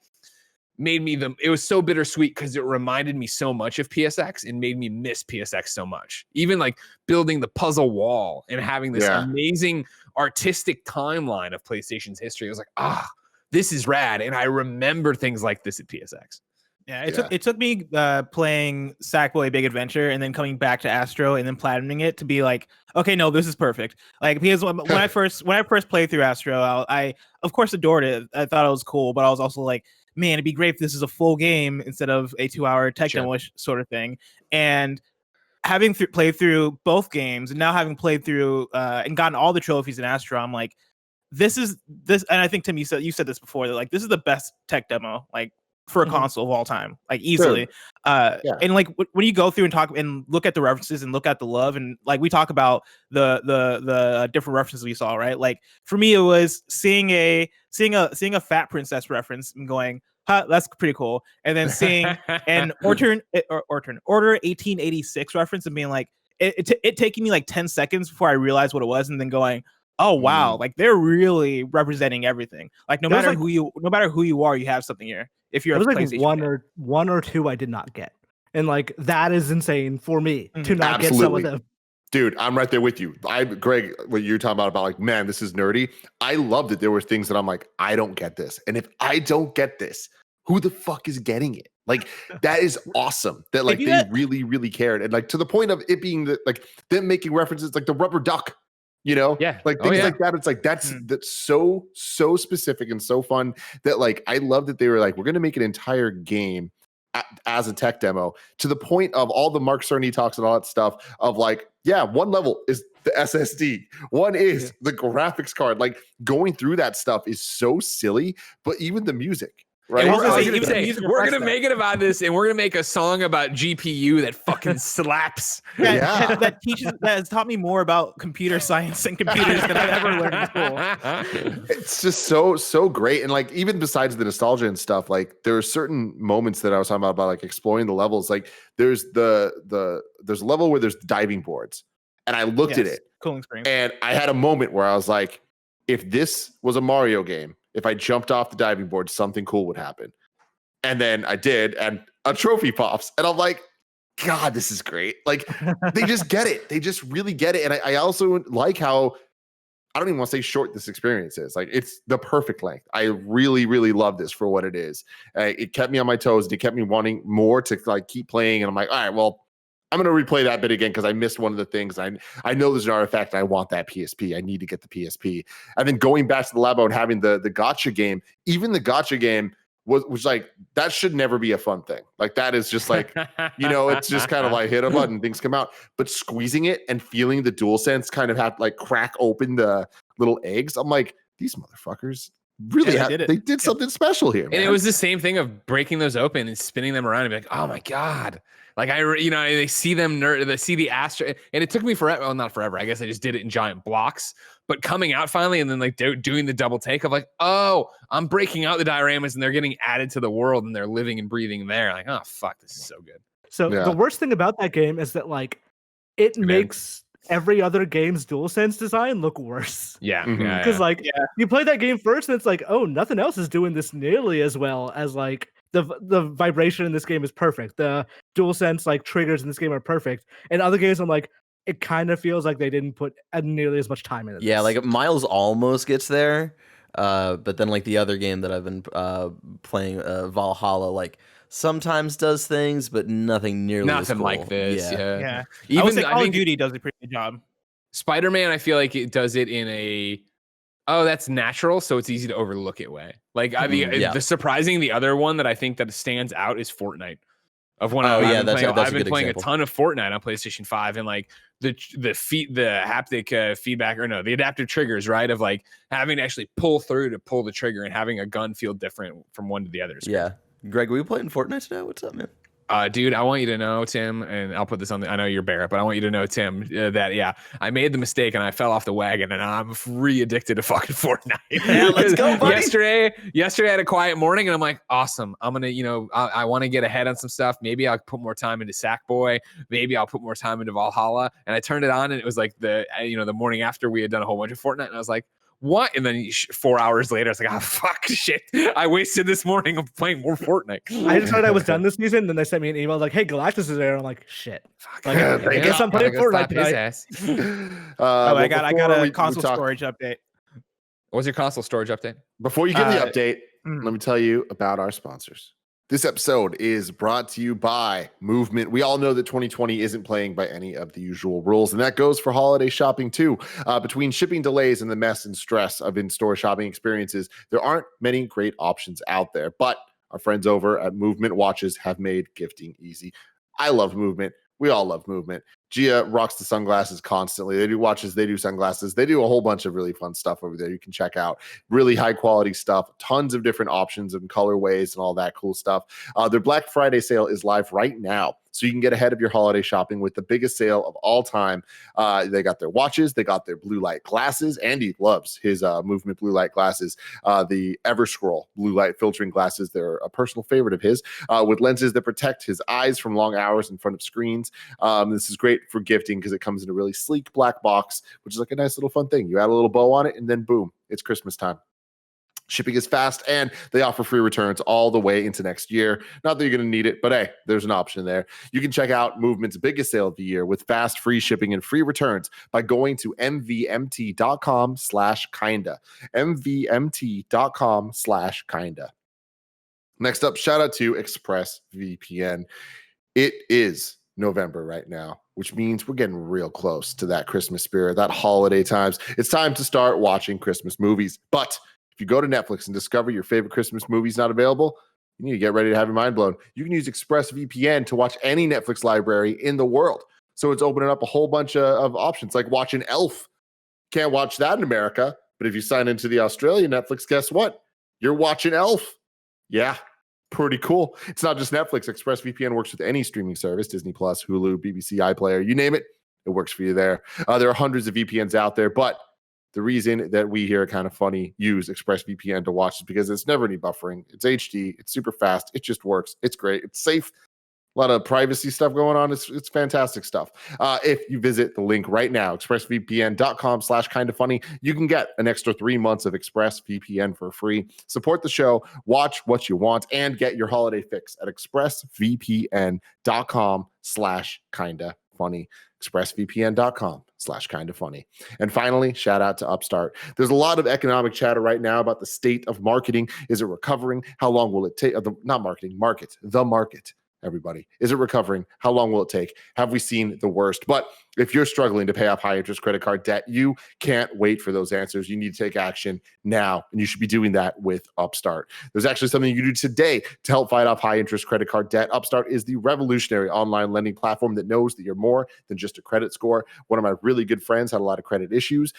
made me it was so bittersweet because it reminded me so much of PSX and made me miss PSX so much. Even like building the puzzle wall and having this amazing artistic timeline of PlayStation's history. I was like, this is rad. And I remember things like this at PSX. Yeah, it took me playing Sackboy Big Adventure and then coming back to Astro and then platinuming it to be like, okay, no, this is perfect. Like because when I first played through Astro, I of course adored it. I thought it was cool, but I was also like, man, it'd be great if this is a full game instead of a 2-hour tech demo-ish sort of thing. And having played through both games and now having played through and gotten all the trophies in Astro, I'm like, this. And I think Tim, you said this before, that like this is the best tech demo like for a console of all time, like easily. And like when you go through and talk and look at the references and look at the love and like we talk about the different references we saw, right? Like for me, it was seeing a Fat Princess reference and going, that's pretty cool. And then seeing an Order 1886 reference and being like, it taking me like 10 seconds before I realized what it was, and then going, oh wow, like they're really representing everything. Like no matter who you are, you have something here. If you're like one or two I did not get, and like that is insane for me to not get some of them. Dude, I'm right there with you. Greg, what you're talking about like, man, this is nerdy. I love that there were things that I'm like, I don't get this, and if I don't get this, who the fuck is getting it? Like that is awesome. That like they really, really cared, and like to the point of it being like them making references like the rubber duck. You know, like things like that. It's like that's so specific and so fun that like I love that they were like, we're gonna make an entire game as a tech demo to the point of all the Mark Cerny talks and all that stuff of like, one level is the SSD, one is the graphics card. Like going through that stuff is so silly, but even the music. Right. We're going to make it about this, and we're going to make a song about GPU that fucking slaps. That has taught me more about computer science and computers than I've ever learned in school. It's just so great. And like, even besides the nostalgia and stuff, like there are certain moments that I was talking about like exploring the levels. Like there's there's a level where there's diving boards, and I looked at it, cooling springs, and I had a moment where I was like, if this was a Mario game, if I jumped off the diving board, something cool would happen. And then I did, and a trophy pops. And I'm like, God, this is great. Like, they just get it. They just really get it. And I also like how, I don't even want to say short this experience is. Like, it's the perfect length. I really, really love this for what it is. It kept me on my toes. And it kept me wanting more to, like, keep playing. And I'm like, all right, well, I'm going to replay that bit again because I missed one of the things. I know there's an artifact and I want that PSP. I need to get the PSP. And then going back to the labo and having the gacha game, even the gacha game was like, that should never be a fun thing. Like that is just like, it's just kind of like hit a button, things come out. But squeezing it and feeling the DualSense kind of have like crack open the little eggs. I'm like, these motherfuckers really they did something special here, man. And it was the same thing of breaking those open and spinning them around and be like, oh my God. Like they see them they see the Astro, and it took me forever. Well, not forever. I guess I just did it in giant blocks. But coming out finally, and then like doing the double take of like, oh, I'm breaking out the dioramas, and they're getting added to the world, and they're living and breathing there. Like, oh fuck, this is so good. So the worst thing about that game is that like it makes every other game's DualSense design look worse. Yeah, because you play that game first, and it's like, oh, nothing else is doing this nearly as well as like. The vibration in this game is perfect. The DualSense like triggers in this game are perfect. And other games, I'm like, it kind of feels like they didn't put nearly as much time in it. Yeah, like Miles almost gets there, but then like the other game that I've been playing, Valhalla, like sometimes does things, but nothing nearly as cool. Like this. Yeah. Even Call of Duty does a pretty good job. Spider-Man, I feel like it does it in a that's natural, so it's easy to overlook it way. Like the other one that I think that stands out is Fortnite. I've been playing a ton of Fortnite on PlayStation 5, and like the haptic feedback, or no, the adaptive triggers, right? Of like having to actually pull through to pull the trigger and having a gun feel different from one to the other. Yeah. Greg, were you playing Fortnite today? What's up, man? Dude, I want you to know, Tim, and I'll put this on I know you're Barrett, but I want you to know, Tim, that I made the mistake and I fell off the wagon and I'm re-addicted to fucking Fortnite. Yeah, let's go, buddy. Yesterday I had a quiet morning and I'm like, awesome. I'm gonna, I want to get ahead on some stuff. Maybe I'll put more time into Sackboy. Maybe I'll put more time into Valhalla. And I turned it on and it was like the morning after we had done a whole bunch of Fortnite, and I was like, what? And then 4 hours later, it's like, fuck, shit. I wasted this morning of playing more Fortnite. I just heard I was done this season, then they sent me an email like, "Hey, Galactus is there." And I'm like, "Shit." Like, I guess I'm playing Fortnite tonight. I got a console storage update. What's your console storage update? Before you give the update, let me tell you about our sponsors. This episode is brought to you by Movement. We all know that 2020 isn't playing by any of the usual rules, and that goes for holiday shopping too. Between shipping delays and the mess and stress of in-store shopping experiences, there aren't many great options out there, but our friends over at Movement Watches have made gifting easy. I love Movement. We all love Movement. Gia rocks the sunglasses constantly. They do watches, they do sunglasses, they do a whole bunch of really fun stuff over there. You can check out really high quality stuff, tons of different options and colorways and all that cool stuff. Their Black Friday sale is live right now, so you can get ahead of your holiday shopping with the biggest sale of all time. They got their watches, they got their blue light glasses. Andy loves his Movement blue light glasses. The Everscroll blue light filtering glasses, they're a personal favorite of his, with lenses that protect his eyes from long hours in front of screens. This is great for gifting because it comes in a really sleek black box, which is like a nice little fun thing. You add a little bow on it and then boom, it's Christmas time. Shipping is fast and they offer free returns all the way into next year. Not that you're going to need it, but hey, there's an option there. You can check out Movement's biggest sale of the year with fast free shipping and free returns by going to mvmt.com/kinda. mvmt.com/kinda. Next up, shout out to ExpressVPN. It is November right now, which means we're getting real close to that Christmas spirit, that holiday times. It's time to start watching Christmas movies. But if you go to Netflix and discover your favorite Christmas movie's not available, you need to get ready to have your mind blown. You can use ExpressVPN to watch any Netflix library in the world. So it's opening up a whole bunch of options, like watching Elf. Can't watch that in America, but if you sign into the Australian Netflix, guess what? You're watching Elf. Yeah. Pretty cool. It's not just Netflix. ExpressVPN works with any streaming service, Disney Plus, Hulu, BBC iPlayer, you name it, it works for you there. There are hundreds of VPNs out there, but the reason that we here at Kind of Funny use ExpressVPN to watch is because it's never any buffering. It's HD. It's super fast. It just works. It's great. It's safe. A lot of privacy stuff going on. It's fantastic stuff. If you visit the link right now, expressvpn.com/kindafunny, you can get an extra 3 months of ExpressVPN for free. Support the show, watch what you want, and get your holiday fix at expressvpn.com/kindafunny. expressvpn.com/kindafunny. And finally, shout out to Upstart. There's a lot of economic chatter right now about the state of marketing. Is it recovering? How long will it take? Not marketing, market. The market. Everybody, is it recovering? How long will it take? Have we seen the worst? But if you're struggling to pay off high interest credit card debt, you can't wait for those answers. You need to take action now, and you should be doing that with Upstart. There's actually something you can do today to help fight off high interest credit card debt. Upstart is the revolutionary online lending platform that knows that you're more than just a credit score. One of my really good friends had a lot of credit issues,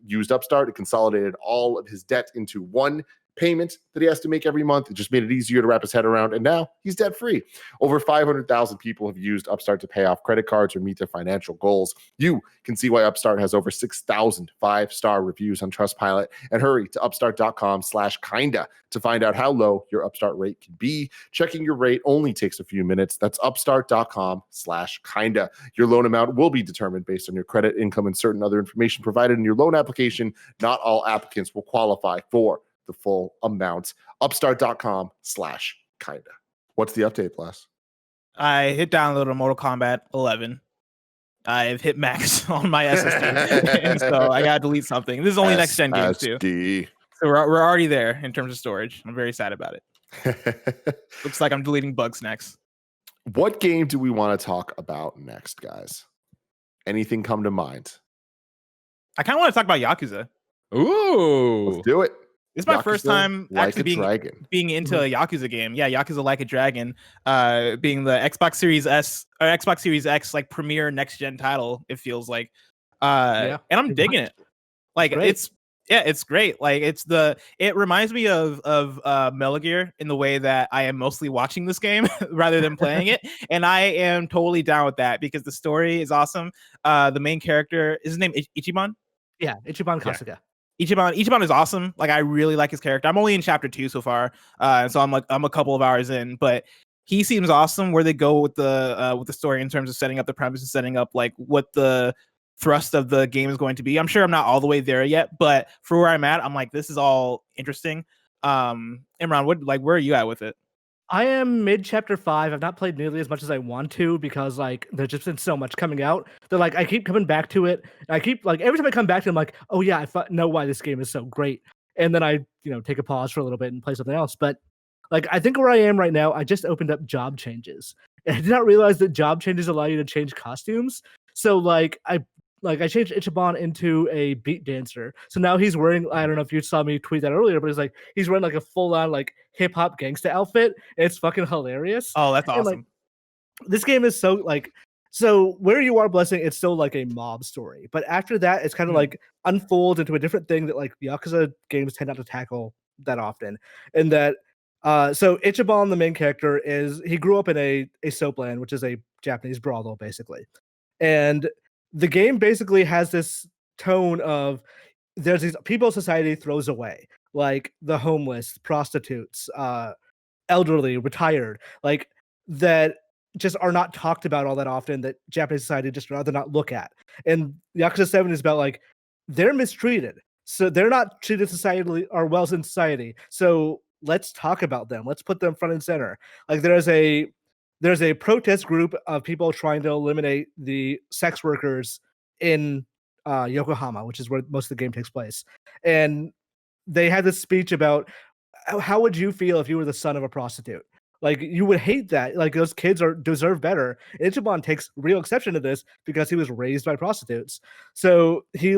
used Upstart. It consolidated all of his debt into one payment that he has to make every month. It just made it easier to wrap his head around, and now he's debt-free. Over 500,000 people have used Upstart to pay off credit cards or meet their financial goals. You can see why Upstart has over 6,000 five-star reviews on Trustpilot, and hurry to upstart.com/kinda to find out how low your Upstart rate can be. Checking your rate only takes a few minutes. That's upstart.com/kinda. Your loan amount will be determined based on your credit, income, and certain other information provided in your loan application. Not all applicants will qualify for the full amount. Upstart.com/kinda. What's the update, Bless? I hit download of Mortal Kombat 11. I've hit max on my SSD, and so I gotta delete something. This is only next gen games too, so we're already there in terms of storage. I'm very sad about it. Looks like I'm deleting bugs next. What game do we want to talk about next, guys? Anything come to mind? I kind of want to talk about Yakuza. Ooh, let's do it. This is my first time Like actually being into a Yakuza game. Yeah, Yakuza Like a Dragon, being the Xbox Series S or Xbox Series X like premier next gen title. It feels like, and I'm digging it. Like Yeah, it's great. Like it reminds me of Metal Gear in the way that I am mostly watching this game rather than playing it, and I am totally down with that because the story is awesome. The main character is his name Ichiban. Yeah, Ichiban Yeah. Kasuga. Ichiban is awesome. Like I really like his character. I'm only in chapter 2 so far, and so I'm a couple of hours in, but he seems awesome. Where they go with the story in terms of setting up the premise and setting up like what the thrust of the game is going to be. I'm sure I'm not all the way there yet, but for where I'm at, I'm like, this is all interesting. Imran, where are you at with it? I am mid chapter 5. I've not played nearly as much as I want to because like there's just been so much coming out that like I keep coming back to it. I keep like every time I come back to it, I'm like, oh yeah, know why this game is so great. And then I, take a pause for a little bit and play something else. But like I think where I am right now, I just opened up job changes. And I did not realize that job changes allow you to change costumes. So I changed Ichiban into a beat dancer. So now he's wearing, I don't know if you saw me tweet that earlier, but he's wearing like a full on like hip hop gangsta outfit. And it's fucking hilarious. Oh, that's awesome. And, this game is so where you are, Blessing, it's still like a mob story. But after that, it's kind of like unfolds into a different thing that like Yakuza games tend not to tackle that often. And that so Ichiban, the main character, he grew up in a soapland, which is a Japanese brothel, basically. And the game basically has this tone of there's these people society throws away, like the homeless, prostitutes, elderly, retired, like that just are not talked about all that often, that Japanese society just rather not look at. And Yakuza 7 is about like they're mistreated. So they're not treated societally or well in society. So let's talk about them. Let's put them front and center. Like there's a protest group of people trying to eliminate the sex workers in Yokohama, which is where most of the game takes place. And they had this speech about how would you feel if you were the son of a prostitute? Like you would hate that. Like those kids deserve better. Ichiban takes real exception to this because he was raised by prostitutes. So he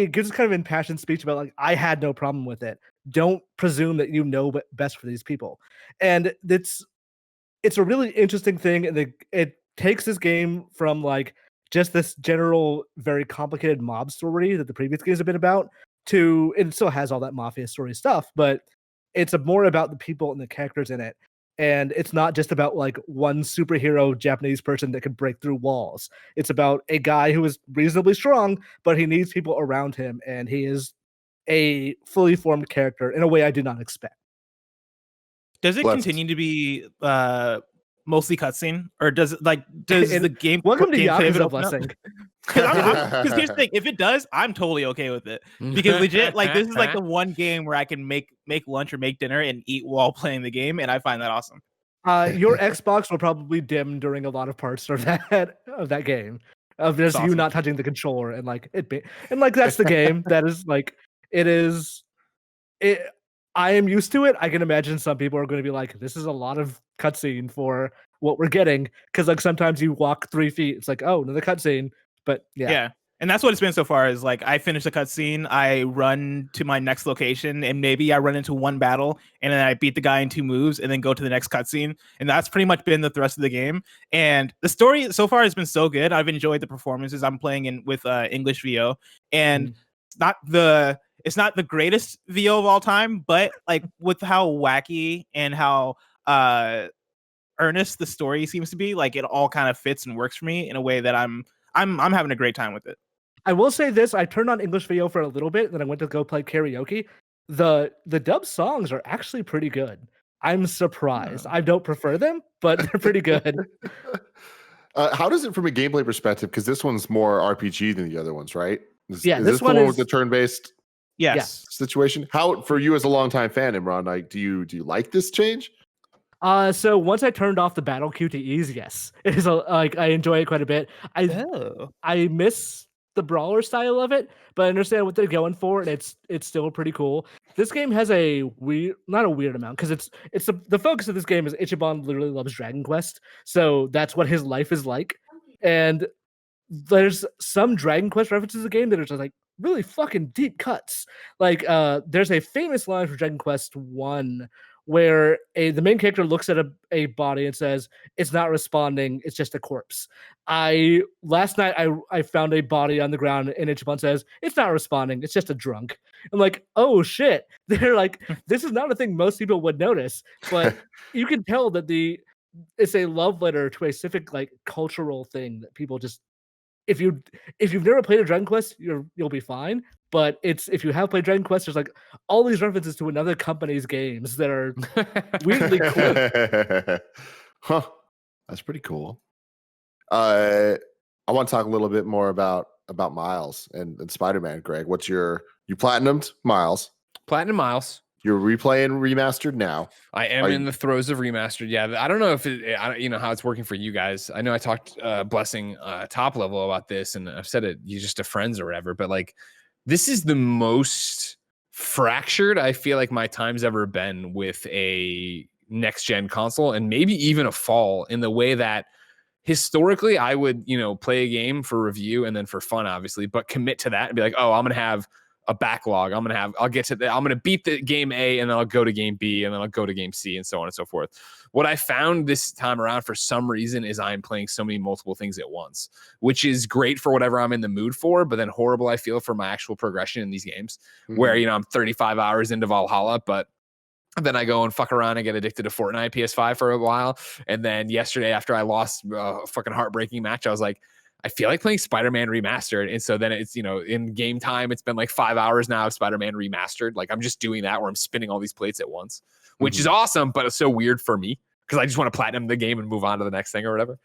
gives this kind of impassioned speech about like I had no problem with it. Don't presume that you know best for these people. And it's a really interesting thing, and it takes this game from like just this general, very complicated mob story that the previous games have been about to, and it still has all that mafia story stuff, but it's more about the people and the characters in it. And it's not just about like one superhero Japanese person that could break through walls. It's about a guy who is reasonably strong, but he needs people around him, and he is a fully formed character in a way I did not expect. Does it continue to be mostly cutscene, or does the game? Welcome to Yakuza, Blessing. Because here's the thing: if it does, I'm totally okay with it. Because legit, like this is like the one game where I can make lunch or make dinner and eat while playing the game, and I find that awesome. Your Xbox will probably dim during a lot of parts of that game. Of just you not touching the controller and like that's the game. That is like it is. I am used to it. I can imagine some people are going to be like, this is a lot of cutscene for what we're getting. Because like sometimes you walk 3 feet, it's like, oh, another cutscene. But yeah. And that's what it's been so far is like I finish a cutscene, I run to my next location, and maybe I run into one battle, and then I beat the guy in 2 moves, and then go to the next cutscene. And that's pretty much been the thrust of the game. And the story so far has been so good. I've enjoyed the performances. I'm playing with English VO, and it's not the greatest VO of all time, but like with how wacky and how earnest the story seems to be, like it all kind of fits and works for me in a way that I'm having a great time with it. I will say this: I turned on English video for a little bit, then I went to go play karaoke. The dub songs are actually pretty good. I'm surprised. I don't prefer them, but they're pretty good. How does it from a gameplay perspective? Because this one's more RPG than the other ones, right? Is this one with the turn-based situation? How for you as a longtime fan, Imran? Like, do you like this change? So once I turned off the battle QTEs, yes, it is like I enjoy it quite a bit. I miss the brawler style of it, but I understand what they're going for, and it's still pretty cool. This game has not a weird amount, because it's the focus of this game is Ichiban literally loves Dragon Quest, so that's what his life is like. And there's some Dragon Quest references in the game that are just like really fucking deep cuts. Like there's a famous line from Dragon Quest 1 where the main character looks at a body and says, "It's not responding. It's just a corpse." Last night I found a body on the ground and Ichiban says, "It's not responding. It's just a drunk." I'm like, "Oh shit!" They're like, "This is not a thing most people would notice," but you can tell that it's a love letter to a specific like cultural thing that people just. If you've never played a Dragon Quest, you'll be fine. But if you have played Dragon Quest, there's like all these references to another company's games that are weirdly cool. Huh. That's pretty cool. I want to talk a little bit more about Miles and Spider-Man, Greg. You platinumed Miles. Platinum Miles. You're replaying remastered now. I am in the throes of remastered. Yeah, I don't know if how it's working for you guys. I know I talked Blessing top level about this, and I've said it you just to friends or whatever. But like, this is the most fractured I feel like my time's ever been with a next gen console, and maybe even a fall, in the way that historically I would play a game for review and then for fun, obviously, but commit to that and be like, oh, I'm gonna have a backlog. I'm going to beat the game A, and then I'll go to game B, and then I'll go to game C, and so on and so forth. What I found this time around for some reason is I'm playing so many multiple things at once, which is great for whatever I'm in the mood for, but then horrible, I feel, for my actual progression in these games, where, I'm 35 hours into Valhalla, but then I go and fuck around and get addicted to Fortnite PS5 for a while. And then yesterday, after I lost a fucking heartbreaking match, I was like, I feel like playing Spider-Man Remastered. And so then it's, in game time, it's been like 5 hours now of Spider-Man Remastered. Like, I'm just doing that where I'm spinning all these plates at once, which is awesome, but it's so weird for me because I just want to platinum the game and move on to the next thing or whatever.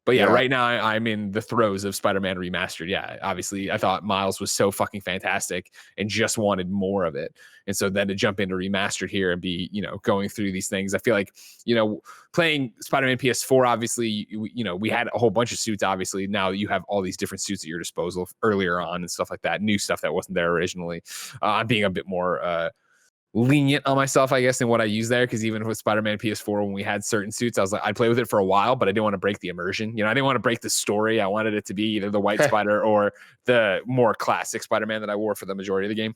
But yeah, right now I'm in the throes of Spider-Man Remastered. Yeah, obviously I thought Miles was so fucking fantastic and just wanted more of it. And so then to jump into Remastered here and be, going through these things, I feel like, playing Spider-Man PS4, obviously, we had a whole bunch of suits. Obviously, now you have all these different suits at your disposal earlier on and stuff like that, new stuff that wasn't there originally. I'm being a bit more lenient on myself, I guess, in what I use there, because even with Spider-Man PS4, when we had certain suits, I was like, I'd play with it for a while, but I didn't want to break the immersion. I didn't want to break the story. I wanted it to be either the white Spider or the more classic Spider-Man that I wore for the majority of the game.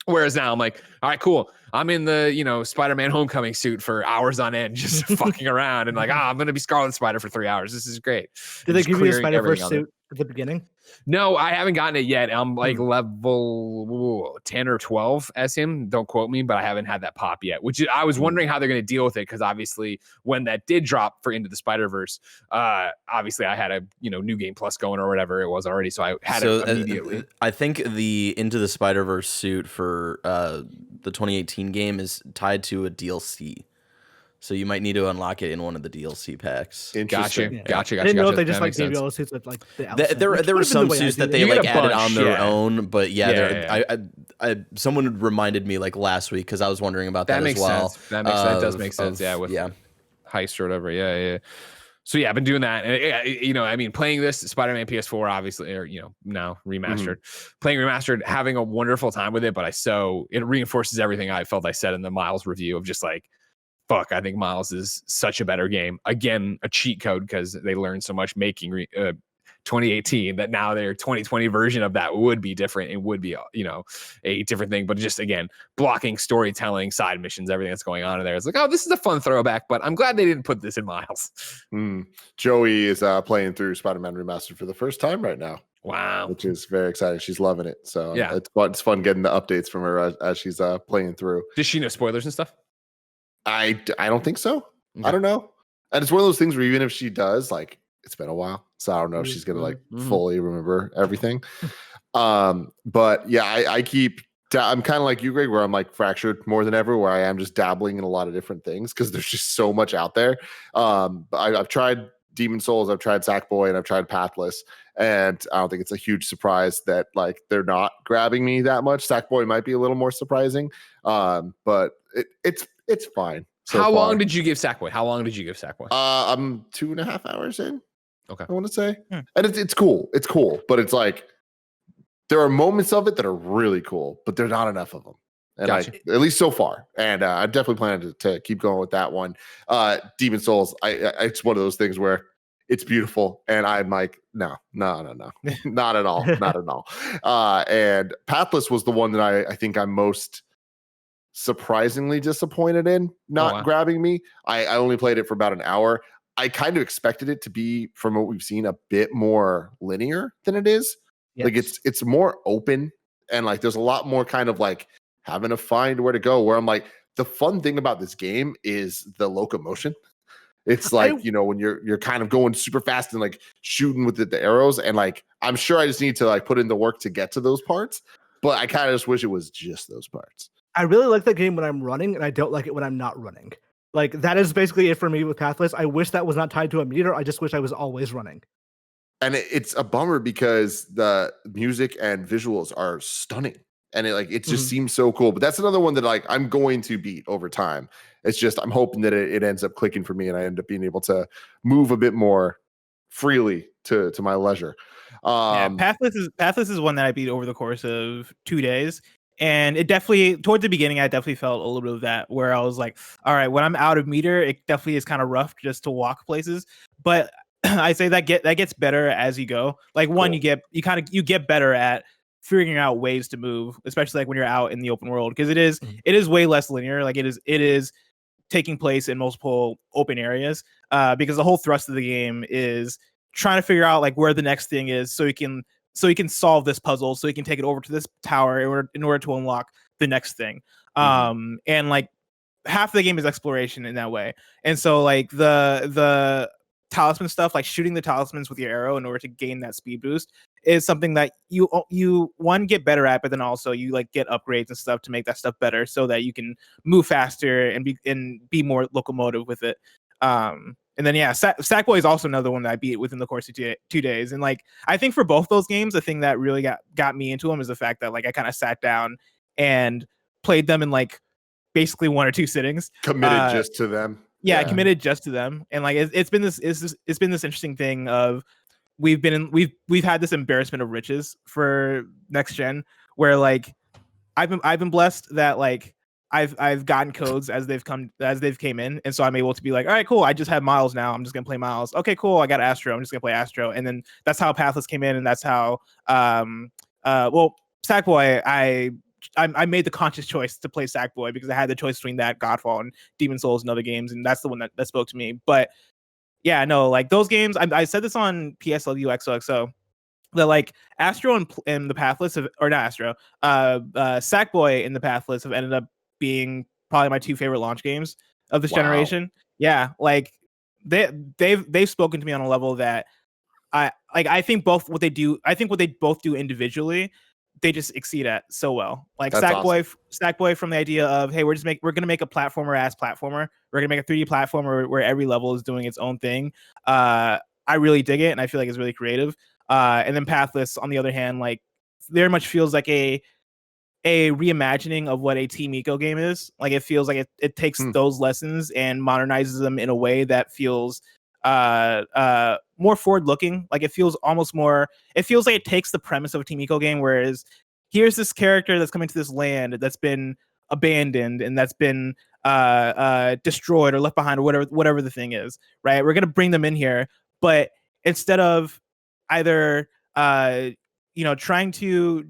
Whereas now I'm like, all right, cool. I'm in the, Spider-Man Homecoming suit for hours on end, just fucking around, and like, I'm going to be Scarlet Spider for 3 hours. This is great. Did they give you a Spider-Verse suit at the beginning? No, I haven't gotten it yet. I'm like level 10 or 12 as him. Don't quote me, but I haven't had that pop yet, which I was wondering how they're going to deal with it. Cause obviously when that did drop for Into the Spider-Verse, obviously I had a, New Game Plus going or whatever it was already. So I had it immediately. I think the Into the Spider-Verse suit for the 2018 game is tied to a DLC. So you might need to unlock it in one of the DLC packs. Gotcha. Yeah. Gotcha. I didn't know if they just like gave you all the suits with like the outside. There were some suits that they like added on their own, but I someone reminded me like last week because I was wondering about that as well. That does make sense. With Heist or whatever. Yeah. So yeah, I've been doing that, and playing this Spider-Man PS4, obviously, or now remastered, playing remastered, having a wonderful time with it. But it reinforces everything I felt I said in the Miles review of just like, fuck, I think Miles is such a better game. Again, a cheat code because they learned so much making 2018 that now their 2020 version of that would be different and would be, a different thing. But just, again, blocking, storytelling, side missions, everything that's going on in there. It's like, oh, this is a fun throwback, but I'm glad they didn't put this in Miles. Joey is playing through Spider-Man Remastered for the first time right now. Wow. Which is very exciting. She's loving it. So yeah, it's fun getting the updates from her as she's playing through. Does she know spoilers and stuff? I don't think so. Okay. I don't know. And it's one of those things where even if she does, like, it's been a while, so I don't know if she's gonna like fully remember everything. But yeah, I'm kind of like you, Greg, where I'm like fractured more than ever, where I am just dabbling in a lot of different things because there's just so much out there. I've tried Demon Souls, I've tried Sackboy, and I've tried Pathless, and I don't think it's a huge surprise that like they're not grabbing me that much. Sackboy might be a little more surprising, but it's fine. How long did you give Sackboy? I'm 2.5 hours in. Okay. I want to say. And it's cool. It's cool. But it's like there are moments of it that are really cool, but there's not enough of them. And gotcha. at least so far. And I'm definitely planning to keep going with that one. Demon Souls, it's one of those things where it's beautiful. And I'm like, no. Not at all. Not at all. And Pathless was the one that I think I'm most surprisingly disappointed in not wow. grabbing me. I only played it for about an hour. I kind of expected it to be, from what we've seen, a bit more linear than it is. Like it's more open, and like there's a lot more kind of like having to find where to go. Where I'm like, the fun thing about this game is the locomotion. It's like, when you're kind of going super fast and like shooting with the arrows, and like I'm sure I just need to like put in the work to get to those parts, but I kind of just wish it was just those parts. I really like the game when I'm running, and I don't like it when I'm not running. Like that is basically it for me with Pathless. I wish that was not tied to a meter. I just wish I was always running. And it's a bummer because the music and visuals are stunning, and it just seems so cool. But that's another one that like I'm going to beat over time. It's just I'm hoping that it ends up clicking for me, and I end up being able to move a bit more freely to my leisure. Pathless is one that I beat over the course of 2 days. And it definitely, towards the beginning, I definitely felt a little bit of that, where I was like, all right, when I'm out of meter, it definitely is kind of rough just to walk places. But I say that gets better as you go. Like one, you get better at figuring out ways to move, especially like when you're out in the open world, because it is way less linear. Like it is taking place in multiple open areas, because the whole thrust of the game is trying to figure out like where the next thing is, so you can solve this puzzle, so you can take it over to this tower in order to unlock the next thing. And like half the game is exploration in that way. And so like the talisman stuff, like shooting the talismans with your arrow in order to gain that speed boost, is something that you one get better at, but then also you like get upgrades and stuff to make that stuff better, so that you can move faster and be more locomotive with it. And then Sackboy is also another one that I beat within the course of 2 days. And like I think for both those games, the thing that really got me into them is the fact that like I kind of sat down and played them in like basically 1 or 2 sittings. Committed just to them. I committed just to them. And like it's been this interesting thing of we've had this embarrassment of riches for next gen, where like I've been blessed that like I've gotten codes as they've came in, and so I'm able to be like, all right, cool, I just have Miles now, I'm just gonna play Miles. Okay, cool, I got Astro, I'm just gonna play Astro. And then that's how Pathless came in, and that's how Sackboy, I made the conscious choice to play Sackboy because I had the choice between that, Godfall, and Demon Souls and other games, and that's the one that spoke to me. But yeah, no, like those games, I said this on PSLU XOXO, that like Astro and the Pathless or not Astro, Sackboy and the Pathless have ended up being probably my 2 favorite launch games of this generation. Yeah, like they've spoken to me on a level that I think both what they both do individually, they just exceed at so well. Like Sackboy from the idea of, hey, we're gonna make a platformer. We're gonna make a 3D platformer where every level is doing its own thing. I really dig it, and I feel like it's really creative. And then Pathless, on the other hand, like very much feels like a reimagining of what a Team Eco game is. Like it feels like it takes those lessons and modernizes them in a way that feels more forward looking. Like it feels like it takes the premise of a Team Eco game, whereas here's this character that's coming to this land that's been abandoned and that's been destroyed or left behind, or whatever the thing is, right? We're gonna bring them in here, but instead of either trying to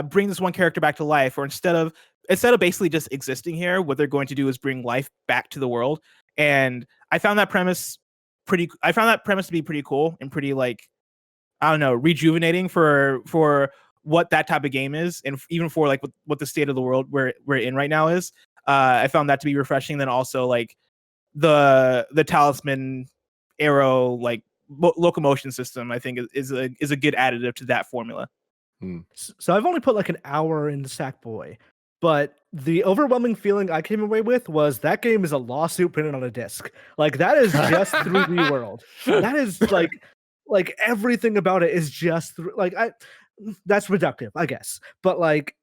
bring this one character back to life, or instead of basically just existing here, what they're going to do is bring life back to the world. And I found that premise to be pretty cool and pretty, like, I don't know, rejuvenating for what that type of game is, and even for like what the state of the world we're in right now is. I found that to be refreshing. Then also like the talisman arrow like locomotion system, I think is a good additive to that formula. So I've only put like an hour into Sackboy, but the overwhelming feeling I came away with was that game is a lawsuit printed on a disc. Like that is just 3D World. That is like everything about it is just that's reductive, I guess. But like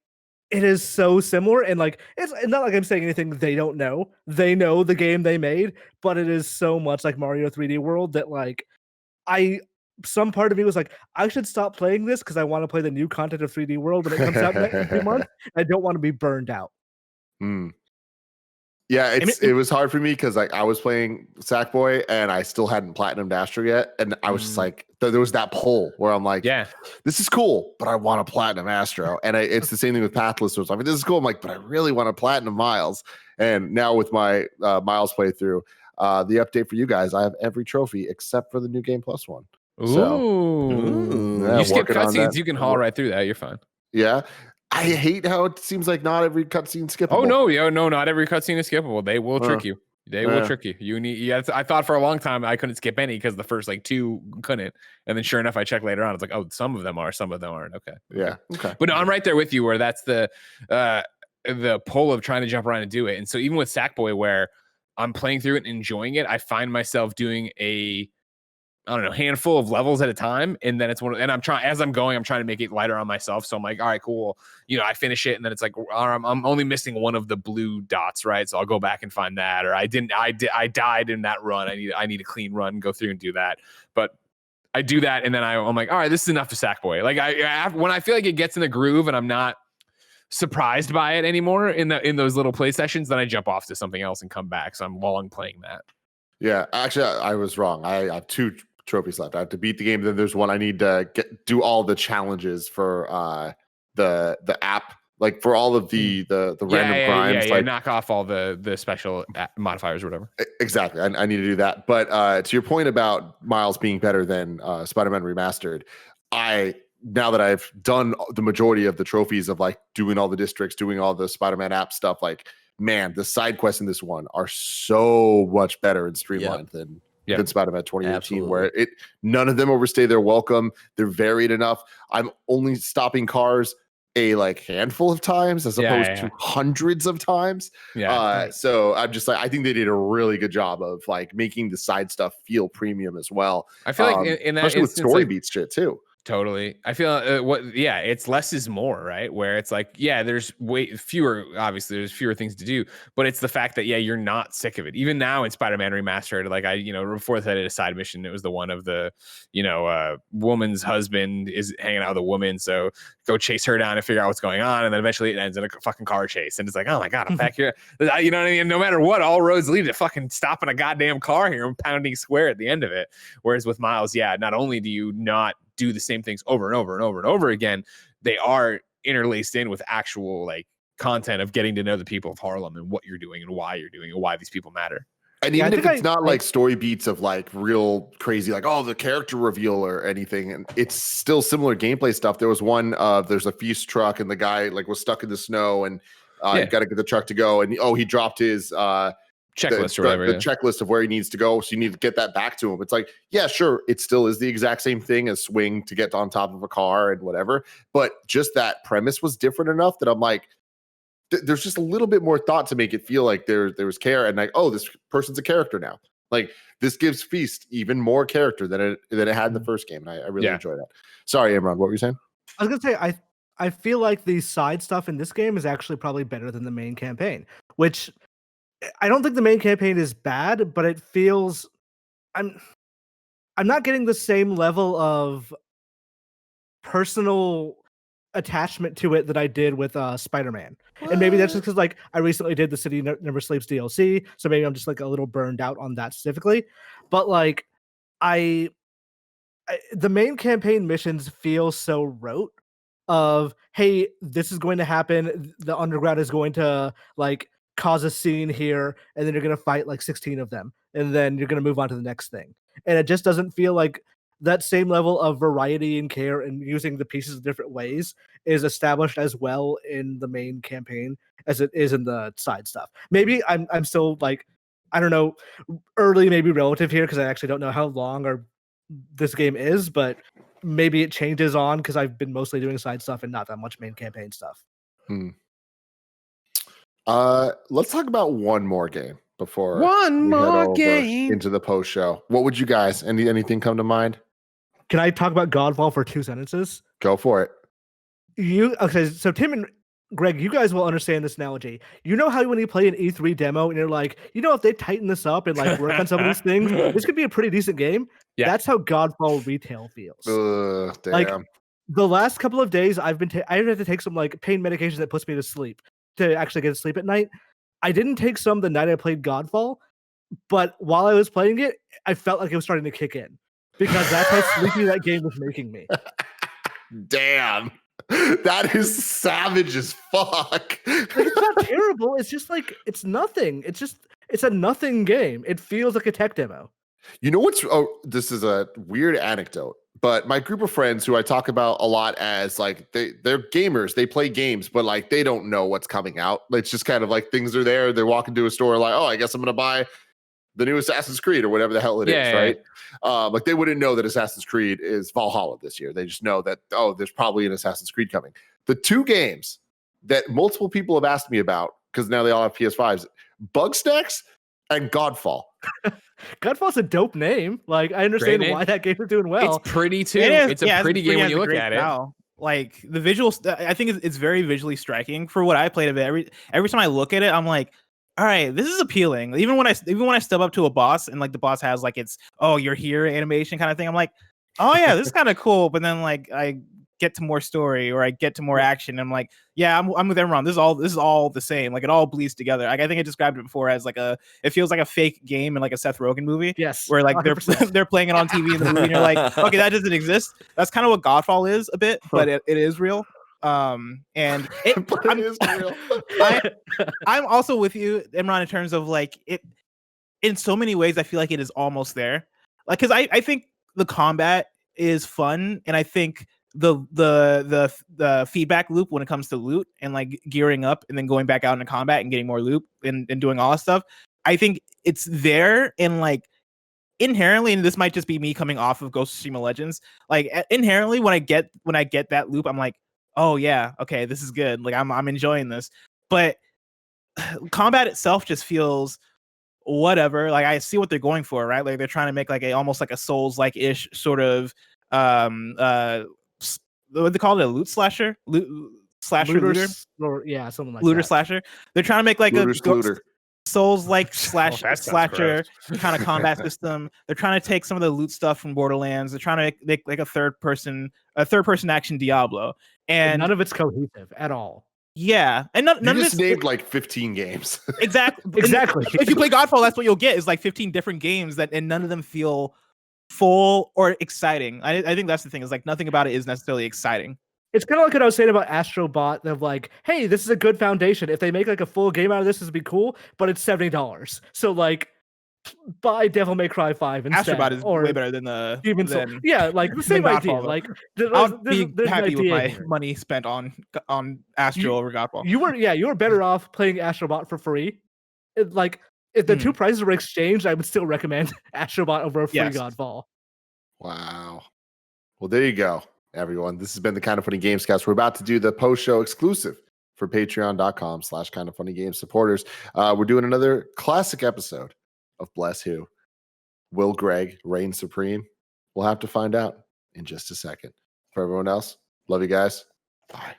it is so similar, and like it's not like I'm saying anything they don't know. They know the game they made, but it is so much like Mario 3D World that like some part of me was like, I should stop playing this because I want to play the new content of 3D World when it comes out in 3 months. I don't want to be burned out. Yeah, mean, it was hard for me because like I was playing Sackboy and I still hadn't platinumed Astro yet, and I was just like, there was that pull where I'm like, Yeah. this is cool, but I want to platinum Astro, and it's the same thing with Pathless. So I mean, this is cool. I'm like, but I really want to platinum Miles, and now with my Miles playthrough, the update for you guys, I have every trophy except for the New Game Plus one. So, Ooh. yeah, You skip working on that. cutscenes, you can haul right through that. You're fine. Yeah, I hate how it seems like not every cutscene skippable. Oh no, not every cutscene is skippable. They will trick you. They will trick you. You need. Yeah, I thought for a long time I couldn't skip any because the first like 2 couldn't, and then sure enough, I checked later on. It's like, oh, some of them are, some of them aren't. Okay. Yeah. Okay. But no, I'm right there with you where that's the pull of trying to jump around and do it. And so even with Sackboy, where I'm playing through it and enjoying it, I find myself doing handful of levels at a time. And then and I'm trying, as I'm going, I'm trying to make it lighter on myself. So I'm like, all right, cool. I finish it. And then it's like, I'm only missing one of the blue dots. Right. So I'll go back and find that, or I died in that run. I need a clean run, go through and do that. But I do that. And then I'm like, all right, this is enough for Sackboy. Like when I feel like it gets in the groove and I'm not surprised by it anymore in those little play sessions, then I jump off to something else and come back. So I'm long playing that. Yeah, actually, I was wrong. I have 2 trophies left. I have to beat the game. Then there's one I need to do all the challenges for the app, like for all of the random crimes. Yeah, knock off all the special modifiers or whatever. Exactly. I need to do that. But to your point about Miles being better than Spider-Man Remastered, now that I've done the majority of the trophies of like doing all the districts, doing all the Spider-Man app stuff, like, man, the side quests in this one are so much better and streamlined than Spider-Man 2018, Absolutely. where none of them overstay their welcome. They're varied enough. I'm only stopping cars a like handful of times as opposed to hundreds of times. So I'm just like, I think they did a really good job of like making the side stuff feel premium as well. I feel like in that especially with instance, story beats shit too. Totally. I feel it's less is more, right? Where it's like, there's obviously there's fewer things to do, but it's the fact that, you're not sick of it. Even now in Spider-Man Remastered, like before that I did a side mission, it was the one of the, woman's husband is hanging out with a woman. So go chase her down and figure out what's going on. And then eventually it ends in a fucking car chase. And it's like, oh my God, I'm back here. You know what I mean? No matter what, all roads lead to fucking stopping a goddamn car here and pounding square at the end of it. Whereas with Miles, not only do you not do the same things over and over and over and over again, they are interlaced in with actual like content of getting to know the people of Harlem and what you're doing and why you're doing and why these people matter. And even if it's not like story beats of like real crazy, like, the character reveal or anything, and it's still similar gameplay stuff. There was one there's a feast truck and the guy like was stuck in the snow and you got to get the truck to go, and he dropped his checklist or whatever. The checklist of where he needs to go. So you need to get that back to him. It's like, sure, it still is the exact same thing as swing to get on top of a car and whatever. But just that premise was different enough that I'm like, there's just a little bit more thought to make it feel like there was care and like, this person's a character now. Like this gives Feast even more character than it had in the first game. And I really enjoy that. Sorry, Imran, what were you saying? I was gonna say I feel like the side stuff in this game is actually probably better than the main campaign, which I don't think the main campaign is bad, but it feels I'm not getting the same level of personal attachment to it that I did with Spider-Man. And maybe that's just because like I recently did the City Never Sleeps DLC, so maybe I'm just like a little burned out on that specifically. But like the main campaign missions feel so rote of, hey, this is going to happen, the underground is going to like cause a scene here, and then you're going to fight like 16 of them, and then you're going to move on to the next thing. And it just doesn't feel like that same level of variety and care and using the pieces in different ways is established as well in the main campaign as it is in the side stuff. Maybe I'm still like, I don't know, early maybe relative here because I actually don't know how long this game is, but maybe it changes on because I've been mostly doing side stuff and not that much main campaign stuff. Let's talk about one more game before one more game into the post show. What would you guys? Anything come to mind? Can I talk about Godfall for 2 sentences? Go for it. So Tim and Greg, you guys will understand this analogy. You know how when you play an E3 demo and you're like, if they tighten this up and like work on some of these things, this could be a pretty decent game. Yeah. That's how Godfall retail feels. Damn. Like the last couple of days, I had to take some like pain medication that puts me to sleep to actually get to sleep at night. I didn't take some the night I played Godfall, but while I was playing it, I felt like it was starting to kick in because that's how sleepy that game was making me. Damn. That is savage as fuck. Like, it's not terrible. It's just like it's nothing. It's a nothing game. It feels like a tech demo. You know what's this is a weird anecdote, but my group of friends who I talk about a lot as like they're gamers, they play games, but like they don't know what's coming out. It's just kind of like things are there. They're walking to a store like, oh, I guess I'm gonna buy the new Assassin's Creed or whatever the hell it is, right? Like they wouldn't know that Assassin's Creed is Valhalla this year. They just know that, oh, there's probably an Assassin's Creed coming. The two games that multiple people have asked me about, because now they all have PS5s, Bugsnax and Godfall. Godfall's a dope name. Like, I understand why that game is doing well. It's pretty too. It's a pretty game when you look at it. Like the visuals, I think it's very visually striking for what I played of it. Every time I look at it, I'm like, all right, this is appealing. Even when I step up to a boss and like the boss has like it's you're here animation kind of thing, I'm like, oh yeah, this is kind of cool. But then like I get to more story or I get to more action, and I'm like, yeah, I'm with everyone. This is all the same. Like it all bleeds together. Like I think I described it before as like it feels like a fake game in like a Seth Rogen movie. Yes, where like 100%. they're playing it on TV in the movie, and you're like, okay, that doesn't exist. That's kind of what Godfall is a bit, but it is real. And It is real. I'm also with you, Imran, in terms of like it. In so many ways, I feel like it is almost there. Like, because I think the combat is fun, and I think the feedback loop when it comes to loot and like gearing up and then going back out into combat and getting more loot and doing all that stuff, I think it's there. And like inherently, and this might just be me coming off of Ghost of Tsushima Legends, like inherently when I get that loop, I'm like, oh yeah, okay, this is good. Like I'm enjoying this. But combat itself just feels whatever. Like I see what they're going for, right? Like they're trying to make like almost like a Souls-like ish sort of what they call it, a loot slasher, looter, or yeah, something like looter that. slasher. They're trying to make like Looter. Souls-like that sounds slasher kind of combat system. They're trying to take some of the loot stuff from Borderlands. They're trying to make like a third person action Diablo, and none of it's cohesive at all. Yeah, and none of just it's named like 15 games. exactly. If you play Godfall, that's what you'll get is like 15 different games and none of them feel full or exciting. I think that's the thing, is like nothing about it is necessarily exciting. It's kind of like what I was saying about Astro Bot of like, hey, this is a good foundation. If they make like a full game out of this would be cool, but it's $70. So like buy Devil May Cry 5 instead. Astrobot is way better than the Demon's Soul. Yeah, like the same idea. Godfall, like I'll be happy with my here. money spent on Astro over Godfall. You were better off playing Astrobot for free. Like if the two prices were exchanged, I would still recommend Astrobot over a free Godfall. Wow. Well, there you go, everyone. This has been the Kind of Funny Gamescast. We're about to do the post-show exclusive for patreon.com/kindoffunnygames supporters. We're doing another classic episode of Bless Who. Will Greg reign supreme? We'll have to find out in just a second. For everyone else, love you guys. Bye.